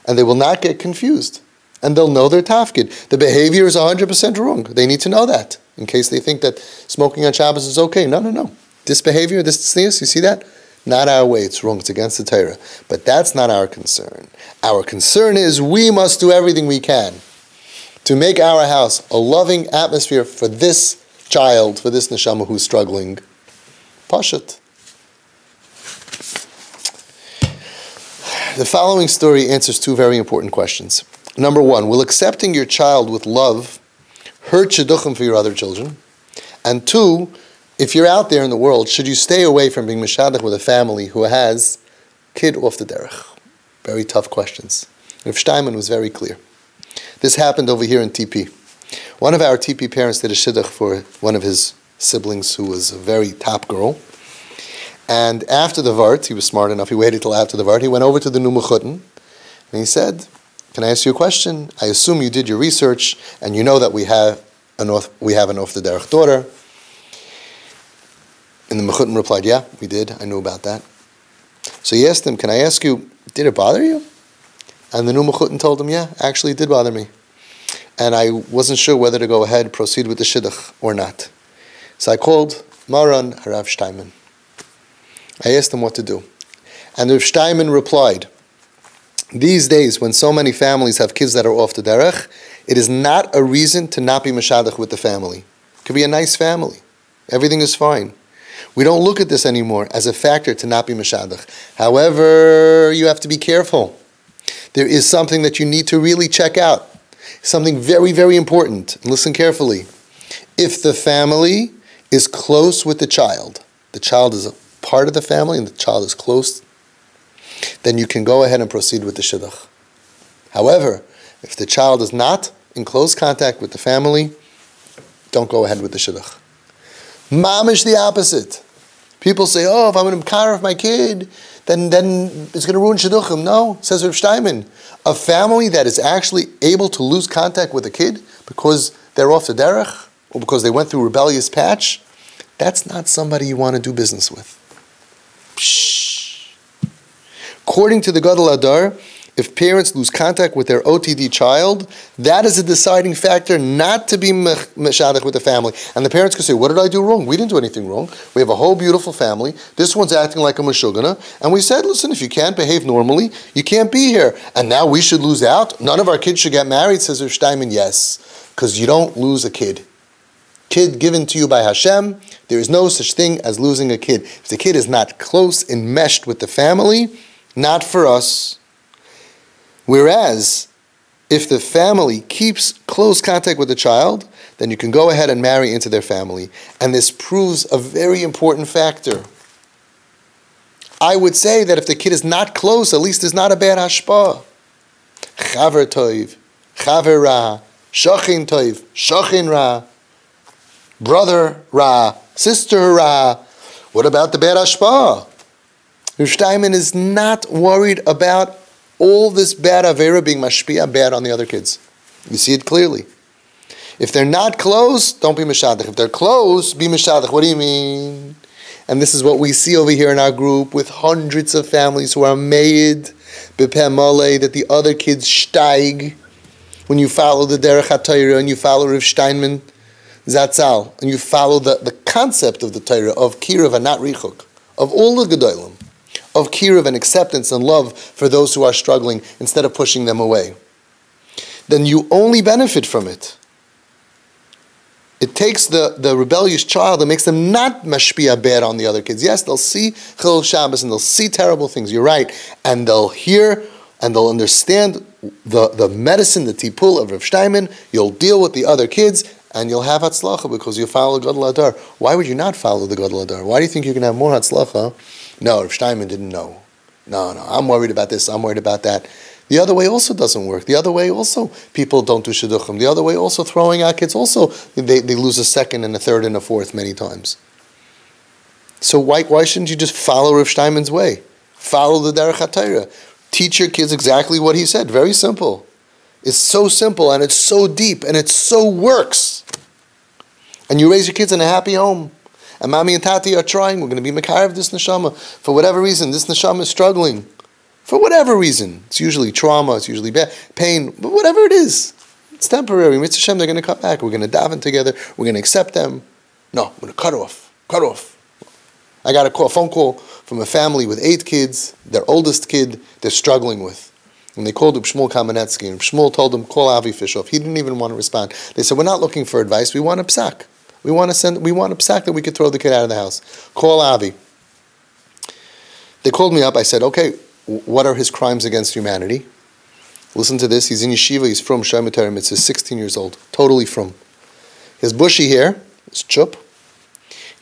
and they will not get confused. And they'll know their tafkid. The behavior is 100% wrong. They need to know that, in case they think that smoking on Shabbos is okay. No. This behavior, this tznius, you see that? Not our way. It's wrong. It's against the Torah. But that's not our concern. Our concern is we must do everything we can to make our house a loving atmosphere for this child, for this neshama who's struggling. Pashut. The following story answers two very important questions. Number one, will accepting your child with love hurt shidduchim for your other children? And two, if you're out there in the world, should you stay away from being mishadach with a family who has kid off the derech? Very tough questions. Rav Shteinman was very clear. This happened over here in TP. One of our TP parents did a shidduch for one of his siblings who was a very top girl. And after the vart, he was smart enough, he waited till after the vart, he went over to the Numuchutten and he said, can I ask you a question? I assume you did your research and you know that we have an off the derech daughter. And the Mechutten replied, yeah, we did, I knew about that. So he asked him, can I ask you, did it bother you? And the new Mechutten told him, yeah, actually it did bother me. And I wasn't sure whether to go ahead, proceed with the shidduch or not. So I called MuRun HaRav Shteinman. I asked him what to do. And Rav Shteinman replied, these days when so many families have kids that are off the derech, it is not a reason to not be mashadach with the family. It could be a nice family. Everything is fine. We don't look at this anymore as a factor to not be mashadach. However, you have to be careful. There is something that you need to really check out. Something very, very important. Listen carefully. If the family is close with the child is a part of the family and the child is close, then you can go ahead and proceed with the shidduch. However, if the child is not in close contact with the family, don't go ahead with the shidduch. Mamish the opposite. People say, oh, if I'm going to carve my kid, then it's going to ruin shidduchim. No, says Rav Shteinman, a family that is actually able to lose contact with a kid because they're off the derech or because they went through a rebellious patch, that's not somebody you want to do business with. Pshh. According to the Gadol Adar, if parents lose contact with their OTD child, that is a deciding factor not to be meshadach with the family. And the parents could say, what did I do wrong? We didn't do anything wrong. We have a whole beautiful family. This one's acting like a meshugana. And we said, listen, if you can't behave normally, you can't be here. And now we should lose out? None of our kids should get married, says Rav Shteinman. Yes, because you don't lose a kid. Kid given to you by Hashem, there is no such thing as losing a kid. If the kid is not close, enmeshed with the family, not for us. Whereas, if the family keeps close contact with the child, then you can go ahead and marry into their family. And this proves a very important factor. I would say that if the kid is not close, at least there's not a bad hashpah. Chaver toiv, chaver ra, shachin toiv, shachin ra, brother ra, sister ra. What about the bad hashpah? Rav Shteinman is not worried about all this bad avera being mashpia bad on the other kids. You see it clearly. If they're not close, don't be meshadach. If they're close, be meshadach. What do you mean? And this is what we see over here in our group with hundreds of families who are made b'peh maleh, that the other kids steig. When you follow the derech HaTorah and you follow Rav Shteinman Zatzal and you follow the concept of the Torah of kiruv and not richuk, of all the gedolim, of kiruv and acceptance and love for those who are struggling instead of pushing them away, then you only benefit from it. It takes the rebellious child and makes them not mashpia bad on the other kids. Yes, they'll see Chilul Shabbos and they'll see terrible things, you're right, and they'll hear and they'll understand the medicine, the tipul of Rav Shteinman. You'll deal with the other kids and you'll have hatzlacha because you follow the Gadol Adar. Why would you not follow the Gadol Adar? Why do you think you can have more hatzlacha? No, Rav Shteinman didn't know. No, I'm worried about this, I'm worried about that. The other way also doesn't work. The other way also, people don't do shidduchim. The other way also, throwing out kids also, they lose a second and a third and a fourth many times. So why shouldn't you just follow Rav Shteinman's way? Follow the Derech HaTorah. Teach your kids exactly what he said. Very simple. It's so simple and it's so deep and it so works. And you raise your kids in a happy home. And mommy and tati are trying. We're going to be mekar of this neshama. For whatever reason, this neshama is struggling. For whatever reason. It's usually trauma, it's usually pain, but whatever it is. It's temporary. Mitzvah Hashem, they're going to come back. We're going to daven together. We're going to accept them. No, I'm going to cut off. I got a phone call from a family with 8 kids. Their oldest kid, they're struggling with. And they called Reb Shmuel Kamenetsky. And Reb Shmuel told them, call Avi Fishoff. He didn't even want to respond. They said, we're not looking for advice. We want a psak. We want a psak that we could throw the kid out of the house. Call Avi. They called me up. I said, okay, what are his crimes against humanity? Listen to this. He's in yeshiva. He's from Shlomo Torah Mitzvah. 16 years old. Totally from. His bushy hair is chup.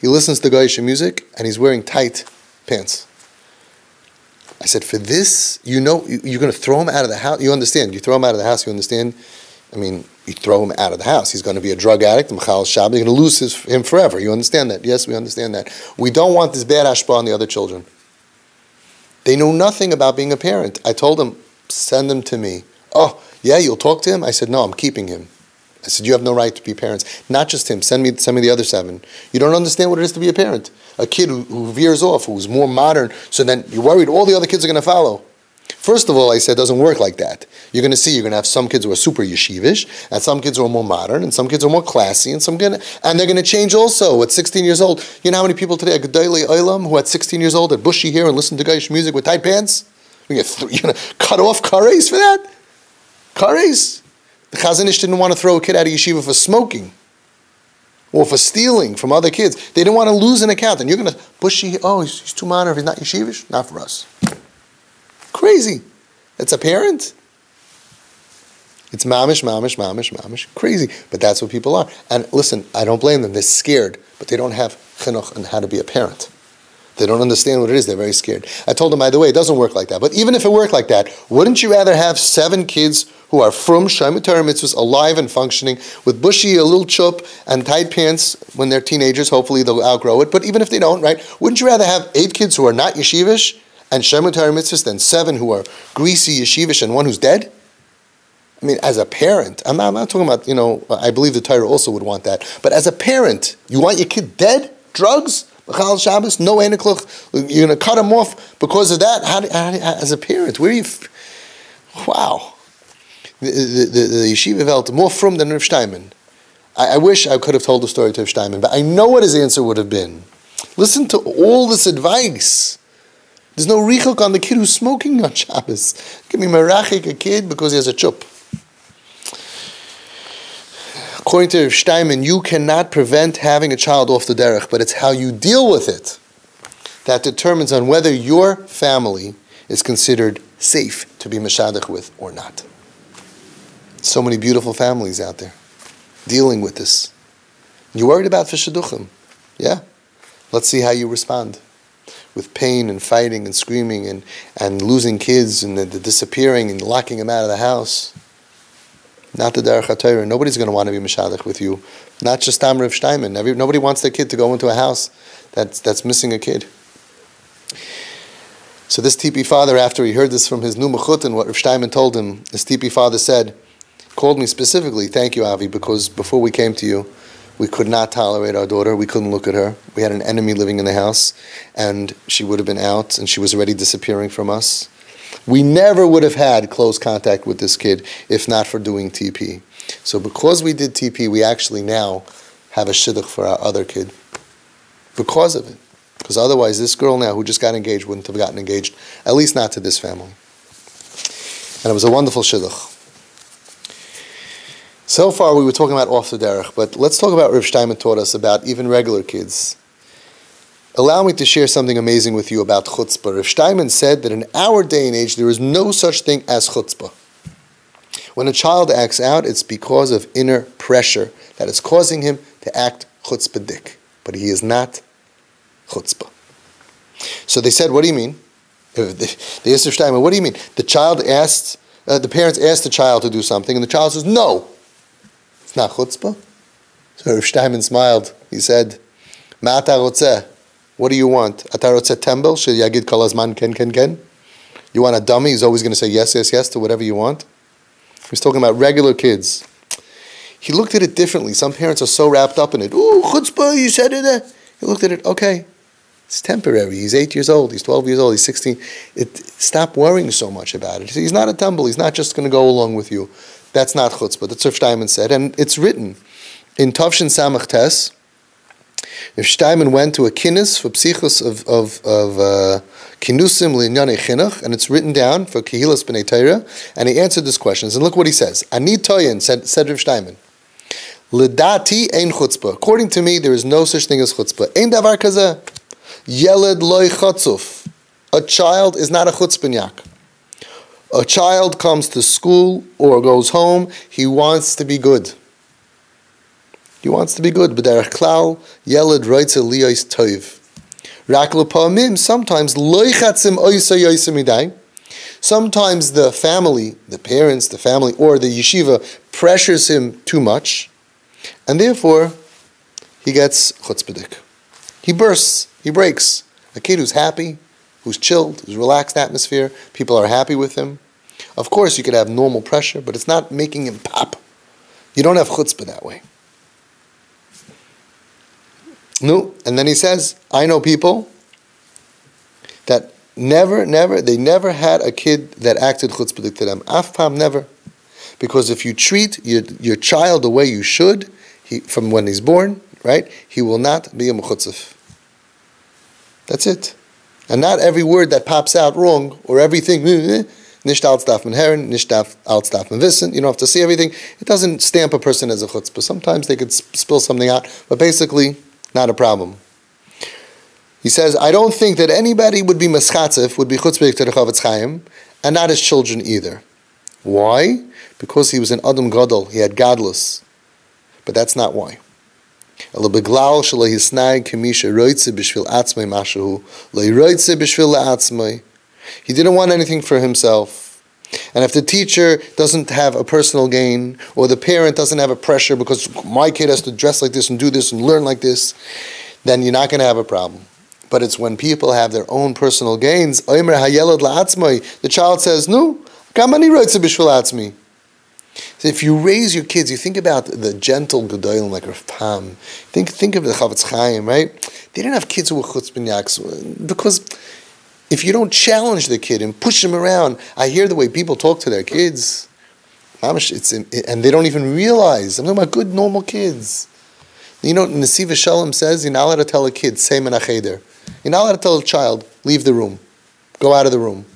He listens to Goyish music, and he's wearing tight pants. I said, for this, you're going to throw him out of the house? You understand. You throw him out of the house, you understand? I mean, you throw him out of the house. He's going to be a drug addict, Mechal Shabbos. You're going to lose him forever. You understand that? Yes, we understand that. We don't want this bad hashpah on the other children. They know nothing about being a parent. I told them, send them to me. Oh, yeah, you'll talk to him? I said, no, I'm keeping him. I said, you have no right to be parents. Not just him. Send me the other 7. You don't understand what it is to be a parent. A kid who veers off, who's more modern, so then you're worried all the other kids are going to follow. First of all, I said, it doesn't work like that. You're going to have some kids who are super yeshivish, and some kids who are more modern, and some kids are more classy, and they're going to change also at 16 years old. You know how many people today, Gedolei Olam, who at 16 years old had bushy hair and listened to Goyish music with tight pants? You're going to cut off kares for that? Kares? The Chazon Ish didn't want to throw a kid out of yeshiva for smoking or for stealing from other kids. They didn't want to lose an account. And you're going to bushy, he's too modern if he's not yeshivish? Not for us. Crazy. That's a parent. It's mamish. Crazy. But that's what people are. And listen, I don't blame them. They're scared, but they don't have chinuch on how to be a parent. They don't understand what it is. They're very scared. I told them, by the way, it doesn't work like that. But even if it worked like that, wouldn't you rather have 7 kids who are from Shlomo Torah mitzvahs, alive and functioning, with bushy, a little chup, and tight pants when they're teenagers? Hopefully they'll outgrow it. But even if they don't, right? Wouldn't you rather have 8 kids who are not yeshivish and Shlomo Torah mitzvahs than 7 who are greasy yeshivish and 1 who's dead? I mean, as a parent, I'm not talking about, I believe the Torah also would want that. But as a parent, you want your kid dead? Drugs? Mechal Shabbos? No enikluch? You're going to cut him off because of that? How, as a parent, where are you? Wow. The yeshiva felt more from than Rav Shteinman. I wish I could have told the story to Rav Shteinman, but I know what his answer would have been. Listen to all this advice. There's no richuk on the kid who's smoking on Shabbos. Give me merachik a kid because he has a chup. According to Rav Shteinman, you cannot prevent having a child off the derech, but it's how you deal with it that determines on whether your family is considered safe to be meshadech with or not. So many beautiful families out there dealing with this. You're worried about fishaduchim. Yeah? Let's see how you respond. With pain and fighting and screaming and losing kids and the disappearing and locking them out of the house. Not the derech HaTorah. Nobody's going to want to be meshadech with you. Not just Rav Shteinman. Nobody wants their kid to go into a house that's missing a kid. So this tipi father, after he heard this from his new mechut and what Rav Shteinman told him, this tipi father said, called me specifically, thank you, Avi, because before we came to you, we could not tolerate our daughter. We couldn't look at her. We had an enemy living in the house, and she would have been out, and she was already disappearing from us. We never would have had close contact with this kid if not for doing TP. So because we did TP, we actually now have a shidduch for our other kid. Because of it. Because otherwise, this girl now who just got engaged wouldn't have gotten engaged, at least not to this family. And it was a wonderful shidduch. So far, we were talking about off the derech, but let's talk about what Rav Shteinman taught us about even regular kids. Allow me to share something amazing with you about chutzpah. Rav Shteinman said that in our day and age, there is no such thing as chutzpah. When a child acts out, it's because of inner pressure that is causing him to act chutzpahdik. But he is not chutzpah. So they said, what do you mean? They asked Rav Shteinman, what do you mean? The parents asked the child to do something, and the child says, no. It's not chutzpah. So Rav Shteinman smiled. He said, Ma ata rotzeh? What do you want? Ata rotzeh tembel shel yagid kol hazman ken ken ken? You want a dummy? He's always going to say yes, yes, yes to whatever you want. He's talking about regular kids. He looked at it differently. Some parents are so wrapped up in it. Ooh, chutzpah, you said it. He looked at it, okay, it's temporary. He's 8 years old. He's 12 years old. He's 16. Stop worrying so much about it. He's not a tumble. He's not just going to go along with you. That's not chutzpah. That's what Shteinman said. And it's written in Tavshin Samach Tes. If Shteinman went to a kinus for psichos of kinusim linyane chinuch, and it's written down for kehilas b'nei Torah, and he answered this question. And look what he says. Ani toyin, said Rav Shteinman. Lidati ein chutzpah. According to me, there is no such thing as chutzpah. Ein davar kazeh. Yeled loy chatzuf. A child is not a chutzpanyak. A child comes to school or goes home, he wants to be good. He wants to be good. B'derech klal, yeled roitze liyos toiv. Rak l'pa'amim, sometimes loy chatzim oysa yoysa midai. Sometimes the family, the parents, the family, or the yeshiva pressures him too much, and therefore he gets chutzpahdik. He bursts, he breaks. A kid who's happy, who's chilled, who's relaxed atmosphere, people are happy with him. Of course, you could have normal pressure, but it's not making him pop. You don't have chutzpah that way. No, and then he says, I know people that they never had a kid that acted chutzpahdik to them. Afpam, never. Because if you treat your child the way you should, from when he's born, right, he will not be a mechutzif. That's it. And not every word that pops out wrong, or everything, nicht altstaf men herren, nicht altstaf men wissen, you don't have to see everything. It doesn't stamp a person as a chutzpah. Sometimes they could spill something out, but basically, not a problem. He says, I don't think that anybody would be maschatzif, would be chutzpah to the Chavetz Chaim, and not his children either. Why? Because he was an Adam Gadol, he had godless. But that's not why. He didn't want anything for himself. And if the teacher doesn't have a personal gain, or the parent doesn't have a pressure because my kid has to dress like this and do this and learn like this, then you're not going to have a problem. But it's when people have their own personal gains. The child says, no, so if you raise your kids, you think about the gentle Gedolim like Rav Pam. Think of the Chavetz Chaim, right? They didn't have kids who were chutzpanyaks because if you don't challenge the kid and push him around, I hear the way people talk to their kids, and they don't even realize. I'm talking about good, normal kids. You know, Nesiv Shalom says, you're not allowed to tell a kid, say menacheder. You're not allowed to tell a child, leave the room, go out of the room.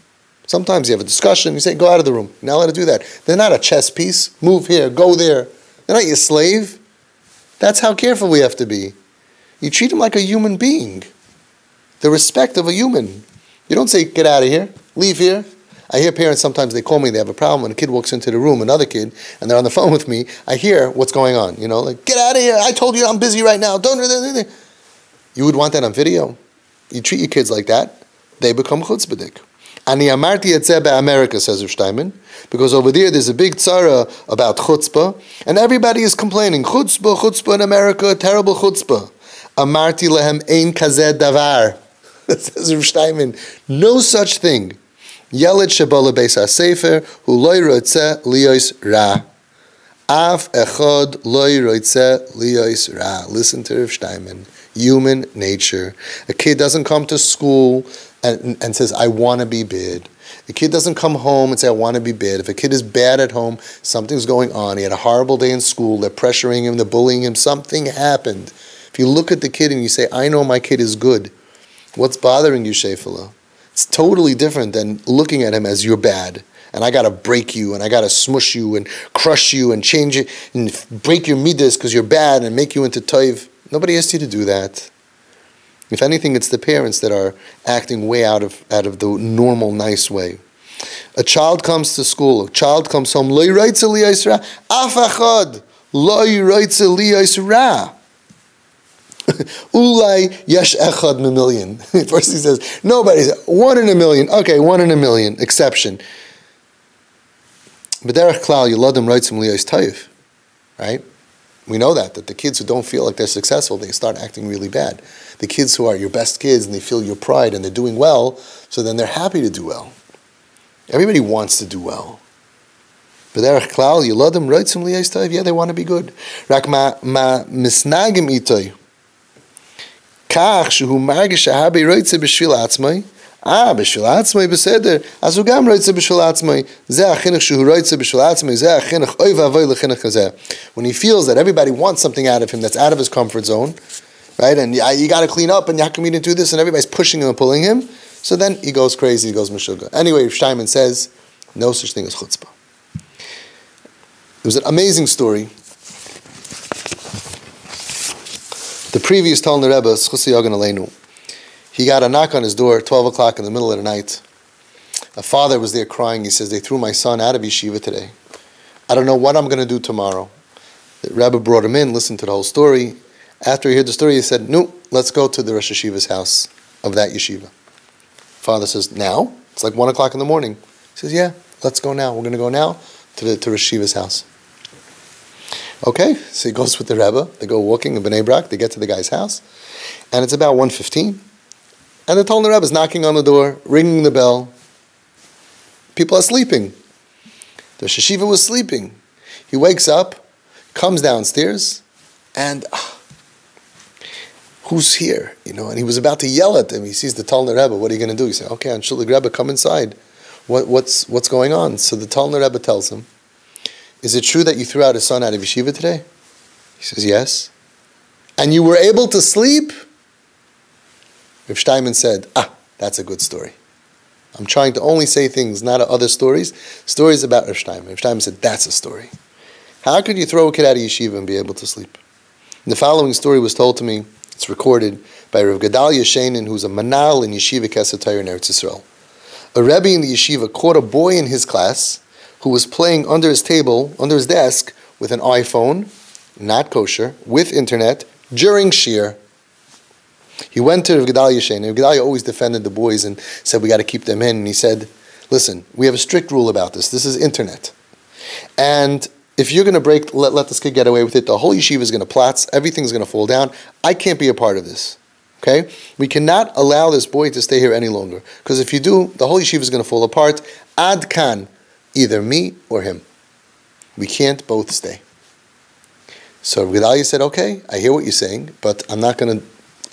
Sometimes you have a discussion, you say, go out of the room. You're not allowed to do that. They're not a chess piece. Move here, go there. They're not your slave. That's how careful we have to be. You treat them like a human being. The respect of a human. You don't say, get out of here, leave here. I hear parents sometimes, they call me, they have a problem. When a kid walks into the room, another kid, and they're on the phone with me, I hear what's going on. You know, like, get out of here. I told you I'm busy right now. Don't. You would want that on video. You treat your kids like that, they become chutzpahdik. Ani amarti etzeh be'Amerika, says Rav Shteinman, because over there's a big tzara about chutzpah, and everybody is complaining, chutzpah in America, terrible chutzpah. Amarti lehem ein kazeh davar, says Rav Shteinman, no such thing. Yeled shebala beis hasefer, hu loy rotzeh liyos ra. Af echad loy rotzeh liyos ra. Listen to Rav Shteinman. Human nature. A kid doesn't come to school and says, I want to be bad. A kid doesn't come home and say, I want to be bad. If a kid is bad at home, something's going on. He had a horrible day in school. They're pressuring him. They're bullying him. Something happened. If you look at the kid and you say, I know my kid is good, what's bothering you, Shefala? It's totally different than looking at him as you're bad. And I got to break you, and I got to smush you, and crush you, and change it, and break your midas because you're bad, and make you into toiv. Nobody asked you to do that. If anything, it's the parents that are acting way out of the normal, nice way. A child comes to school, a child comes home, lo yiraitze liyos ra, af achad, lo yiraitze liyos ra. Ulai yesh echad m'million. First he says, nobody's 1 in a million. Okay, 1 in a million, exception. But derech klal, yeladim reitzim liyos toiv. Right? We know that the kids who don't feel like they're successful, they start acting really bad. The kids who are your best kids and they feel your pride and they're doing well, so then they're happy to do well. Everybody wants to do well. But derech klal, yeladim reitzim liyos toiv, yeah, they want to be good. Rak ma misnagim itoy. Kach shehu margish shahabi reitze b'shvil atzmai. B'shvil atzmai beseder. Az hu gam reitze b'shvil atzmai. Zeh achinuch shehu reitze b'shvil atzmai. Zeh achinuch oy v'avoy lechinuch hazeh. When he feels that everybody wants something out of him that's out of his comfort zone, right? And you got to clean up, and how come you didn't do this? And everybody's pushing him and pulling him. So then he goes crazy. He goes meshuggah. Anyway, Shteinman says no such thing as chutzpah. It was an amazing story. The previous Talmud Rebbe, Schusi Yogan Aleinu, he got a knock on his door at 12 o'clock in the middle of the night. A father was there crying. He says, they threw my son out of yeshiva today. I don't know what I'm going to do tomorrow. The Rebbe brought him in, listened to the whole story. After he heard the story, he said, no, let's go to the Rosh Yeshiva's house of that yeshiva. Father says, now? It's like 1 o'clock in the morning. He says, yeah, let's go now. We're going to go now to Rosh Yeshiva's house. Okay, so he goes with the Rebbe. They go walking in Bnei Brak. They get to the guy's house. And it's about 1:15. And the Talmud Rebbe is knocking on the door, ringing the bell. People are sleeping. The Rosh Yeshiva was sleeping. He wakes up, comes downstairs, and who's here? And he was about to yell at him. He sees the Talmud Rebbe. What are you going to do? He said, okay, Anshulik Rebbe, come inside. What's going on? So the Talmud Rebbe tells him, is it true that you threw out his son out of yeshiva today? He says, yes. And you were able to sleep? Rav Shteinman said, that's a good story. I'm trying to only say things, not other stories. Stories about Rav Shteinman. Rav Shteinman said, that's a story. How could you throw a kid out of yeshiva and be able to sleep? And the following story was told to me. It's recorded by Rav Gedalia Sheinin, who's a manal in Yeshiva Kesed Torah in Eretz Yisrael. A Rebbe in the yeshiva caught a boy in his class who was playing under his table, under his desk, with an iPhone, not kosher, with internet, during Shir. He went to Rav Gedalia Sheinin. Rav Gedalia always defended the boys and said, we got to keep them in. And he said, listen, we have a strict rule about this. This is internet. And if you're going to let this kid get away with it, the whole yeshiva is going to platz, everything's going to fall down. I can't be a part of this. Okay? We cannot allow this boy to stay here any longer. Because if you do, the whole yeshiva is going to fall apart. Ad kan, either me or him. We can't both stay. So Gedalia said, okay, I hear what you're saying, but I'm not going to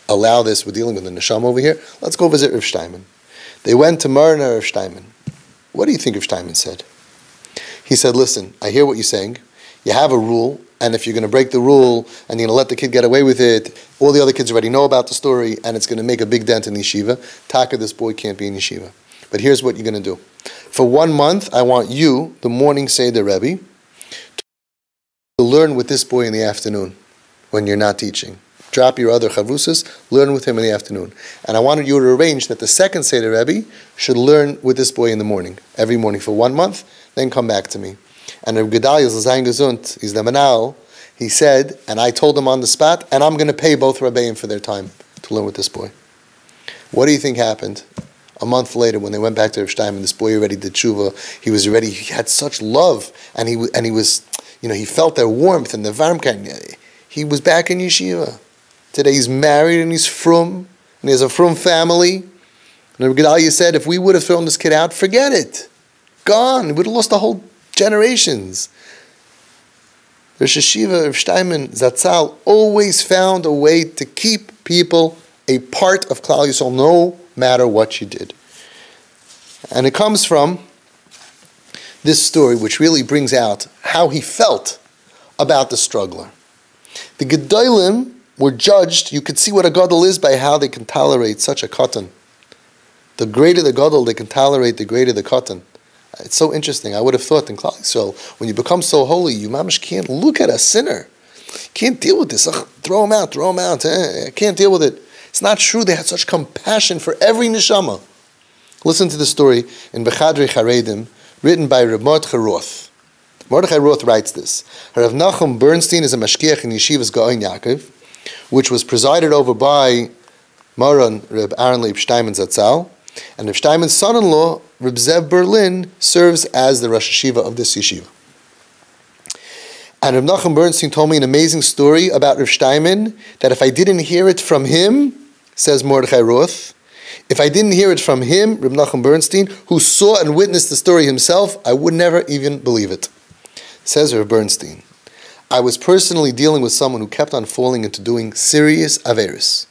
allow this. We're dealing with the neshama over here. Let's go visit Rav Shteinman. They went to MuRun HaRav Shteinman. What do you think Rav Shteinman said? He said, listen, I hear what you're saying. You have a rule, and if you're going to break the rule and you're going to let the kid get away with it, all the other kids already know about the story, and it's going to make a big dent in the yeshiva. Taka, this boy can't be in yeshiva. But here's what you're going to do. For 1 month, I want you, the morning Seder Rebbe, to learn with this boy in the afternoon when you're not teaching. Drop your other chavusas, learn with him in the afternoon. And I wanted you to arrange that the second Seder Rebbe should learn with this boy in the morning, every morning for 1 month, then come back to me. And Reb Gedalia Zayin Gesund, he's the manal, he said, and I told him on the spot, and I'm going to pay both Rebbeim for their time to learn with this boy. What do you think happened? A month later, when they went back to Rav Shteinman, this boy already did tshuva. He had such love, and he was, he felt their warmth and the varmkeit. He was back in yeshiva. Today he's married and he's frum, and he has a frum family. And Reb Gedalia said, if we would have thrown this kid out, forget it. Gone. We would have lost the whole generations. Rosh Yeshiva, Rav Shteinman, Zatzal, always found a way to keep people a part of Klal Yisrael, no matter what you did. And it comes from this story, which really brings out how he felt about the struggler. The Gedolim were judged, you could see what a Gadol is by how they can tolerate such a katan. The greater the Gadol they can tolerate, the greater the katan. It's so interesting. I would have thought in Klal Yisrael, when you become so holy, you mamish can't look at a sinner. Can't deal with this. Throw him out. I can't deal with it. It's not true. They had such compassion for every neshama. Listen to the story in Bechadrei Charedim, written by Reb Mordechai Roth. Mordechai Roth writes this. Rav Nachum Bernstein is a mashgiach in Yeshiva's Gaon Yaakov, which was presided over by MuRun Reb Aaron Leib Shteinman Zatzal, and Reb Shteinman's son-in-law, Reb Zev Berlin, serves as the Rosh Yeshiva of this yeshiva. And Reb Nachum Bernstein told me an amazing story about Reb Shteinman, that if I didn't hear it from him, says Mordechai Roth, if I didn't hear it from him, Reb Nachum Bernstein, who saw and witnessed the story himself, I would never even believe it. Says Reb Bernstein, I was personally dealing with someone who kept on falling into doing serious averis.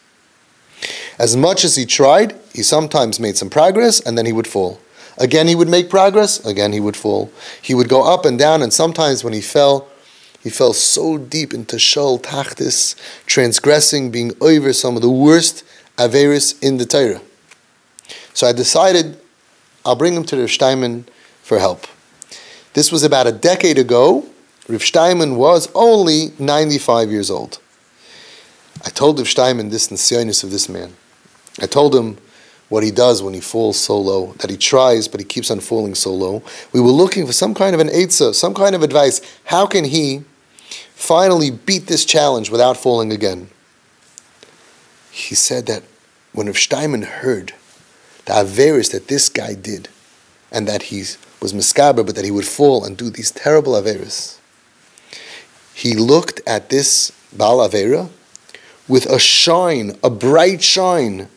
As much as he tried, he sometimes made some progress, and then he would fall. Again, he would make progress, again he would fall. He would go up and down, and sometimes when he fell so deep into shol tachtis, transgressing, being over some of the worst averis in the Torah. So I decided I'll bring him to Rav Shteinman for help. This was about a decade ago. Rav Shteinman was only 95 years old. I told Rav Shteinman this nisyonis of this man. I told him what he does when he falls so low, that he tries, but he keeps on falling so low. We were looking for some kind of an eitzah, some kind of advice. How can he finally beat this challenge without falling again? He said that when Rav Shteinman heard the averis that this guy did, and that he was miskaber, but that he would fall and do these terrible averis, he looked at this Baal Avera with a shine, a bright shine,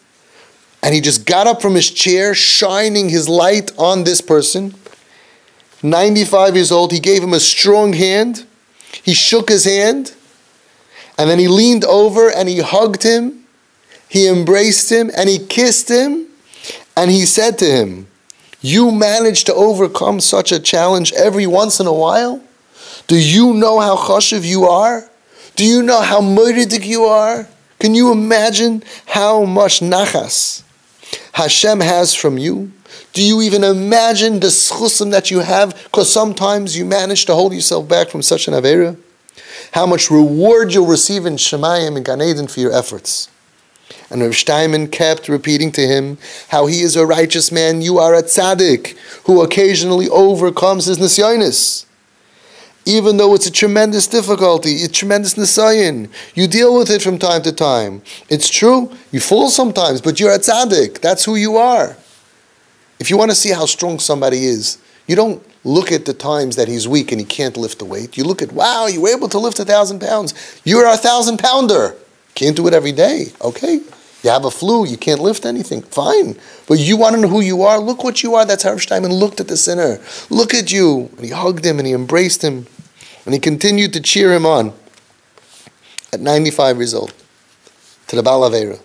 and he just got up from his chair, shining his light on this person. 95 years old, he gave him a strong hand, he shook his hand, and then he leaned over and he hugged him, he embraced him, and he kissed him, and he said to him, "You managed to overcome such a challenge every once in a while? Do you know how chashuv you are? Do you know how moiridik you are? Can you imagine how much nachas Hashem has from you? Do you even imagine the schusim that you have? Because sometimes you manage to hold yourself back from such an avera. How much reward you'll receive in Shemayim and Gan Eden for your efforts." And Rav Shteinman kept repeating to him how he is a righteous man. You are a tzaddik who occasionally overcomes his nisyonis. Even though it's a tremendous difficulty, a tremendous nisayon, you deal with it from time to time. It's true, you fall sometimes, but you're a tzaddik. That's who you are. If you want to see how strong somebody is, you don't look at the times that he's weak and he can't lift the weight. You look at, wow, you were able to lift 1,000 pounds. You're a 1,000-pounder. Can't do it every day. Okay. You have a flu, you can't lift anything. Fine. But you want to know who you are? Look what you are. That's how Rav Shteinman looked at the sinner. Look at you. And he hugged him and he embraced him. And he continued to cheer him on at 95 years old to the Baal Avera,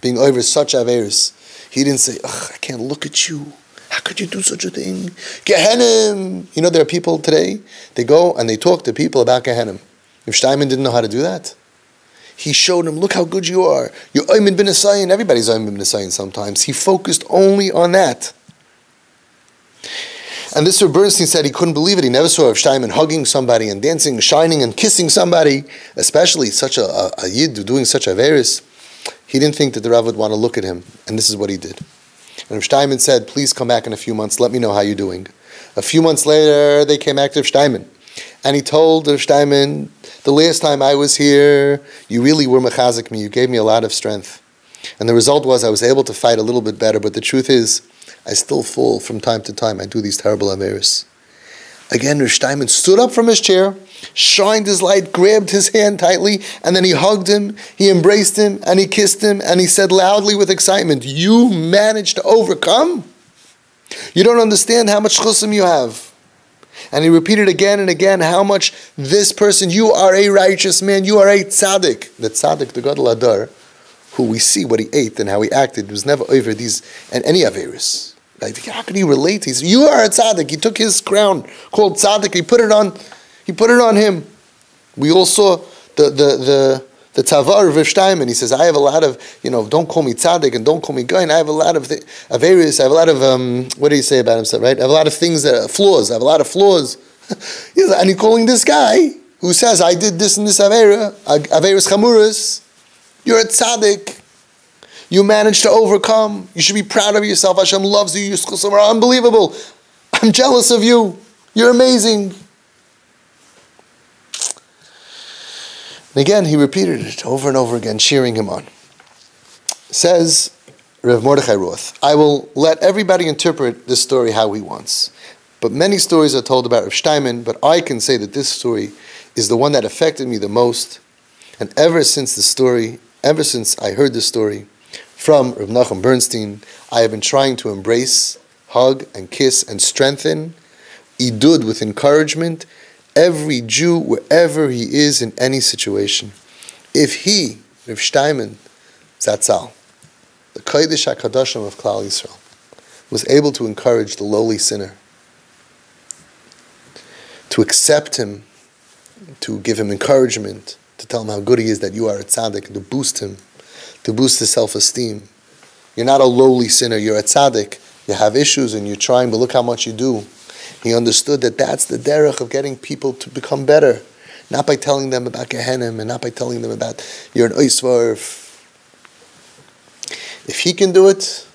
being over such averas. He didn't say, "Ugh, I can't look at you. How could you do such a thing? Gehenim." You know, there are people today, they go and they talk to people about Gehenim. If Shteinman didn't know how to do that, he showed him, look how good you are. You're Oymen bin Asayin. Everybody's Oymen bin Asayin sometimes. He focused only on that. And this Rav Bernstein said he couldn't believe it. He never saw Rav Shteinman hugging somebody and dancing, shining and kissing somebody, especially such a yid doing such averis. He didn't think that the Rav would want to look at him. And this is what he did. And Rav Shteinman said, "Please come back in a few months. Let me know how you're doing." A few months later, they came back to Rav Shteinman. And he told Rav Shteinman, "The last time I was here, you really were mechazik me. You gave me a lot of strength. And the result was I was able to fight a little bit better. But the truth is, I still fall from time to time. I do these terrible averis." Again, Rav Shteinman stood up from his chair, shined his light, grabbed his hand tightly, and then he hugged him, he embraced him, and he kissed him, and he said loudly with excitement, "You managed to overcome? You don't understand how much chusim you have." And he repeated again and again how much this person, you are a righteous man, you are a tzaddik. The tzaddik, the Gadol Adar, who we see what he ate and how he acted, was never over these and any averis. Like, how could he relate? He said, "You are a tzaddik." He took his crown called tzaddik. He put it on him. We all saw the tavar of Rav Shteinman. He says, "I have a lot of, don't call me tzaddik and don't call me goyin. I have a lot of averis. I have a lot of what do you say about himself? Right? I have a lot of things flaws. I have a lot of flaws." And he's calling this guy who says, "I did this and this averis chamuras. You're a tzaddik. You managed to overcome. You should be proud of yourself. Hashem loves you. Your schusim are unbelievable. I'm jealous of you. You're amazing." And again, he repeated it over and over again, cheering him on. Says Rav Mordechai Roth, "I will let everybody interpret this story how he wants. But many stories are told about Rav Shteinman, but I can say that this story is the one that affected me the most. And ever since I heard this story from Rav Nachum Bernstein, I have been trying to embrace, hug, and kiss, and strengthen, idud with encouragement, every Jew wherever he is in any situation. If he, Rav Shteinman, Zatzal, the Kodesh HaKadoshim of Klal Yisrael, was able to encourage the lowly sinner, to accept him, to give him encouragement, to tell him how good he is, that you are a tzaddik, and to boost him, to boost his self-esteem. You're not a lowly sinner, you're a tzaddik. You have issues and you're trying, but look how much you do. He understood that that's the derech of getting people to become better. not by telling them about Gehenna, and not by telling them about you're an oisvar. If he can do it,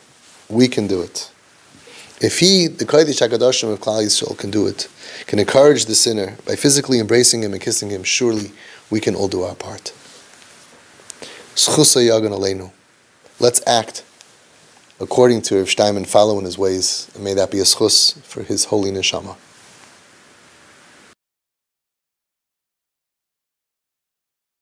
we can do it. If he, the Kodesh HaKadoshim of Klal Yisrael, can do it, can encourage the sinner by physically embracing him and kissing him, surely we can all do our part. Zchus yagan aleinu. Let's act according to Rav Shteinman, follow in his ways, and may that be a zchus for his holy neshama.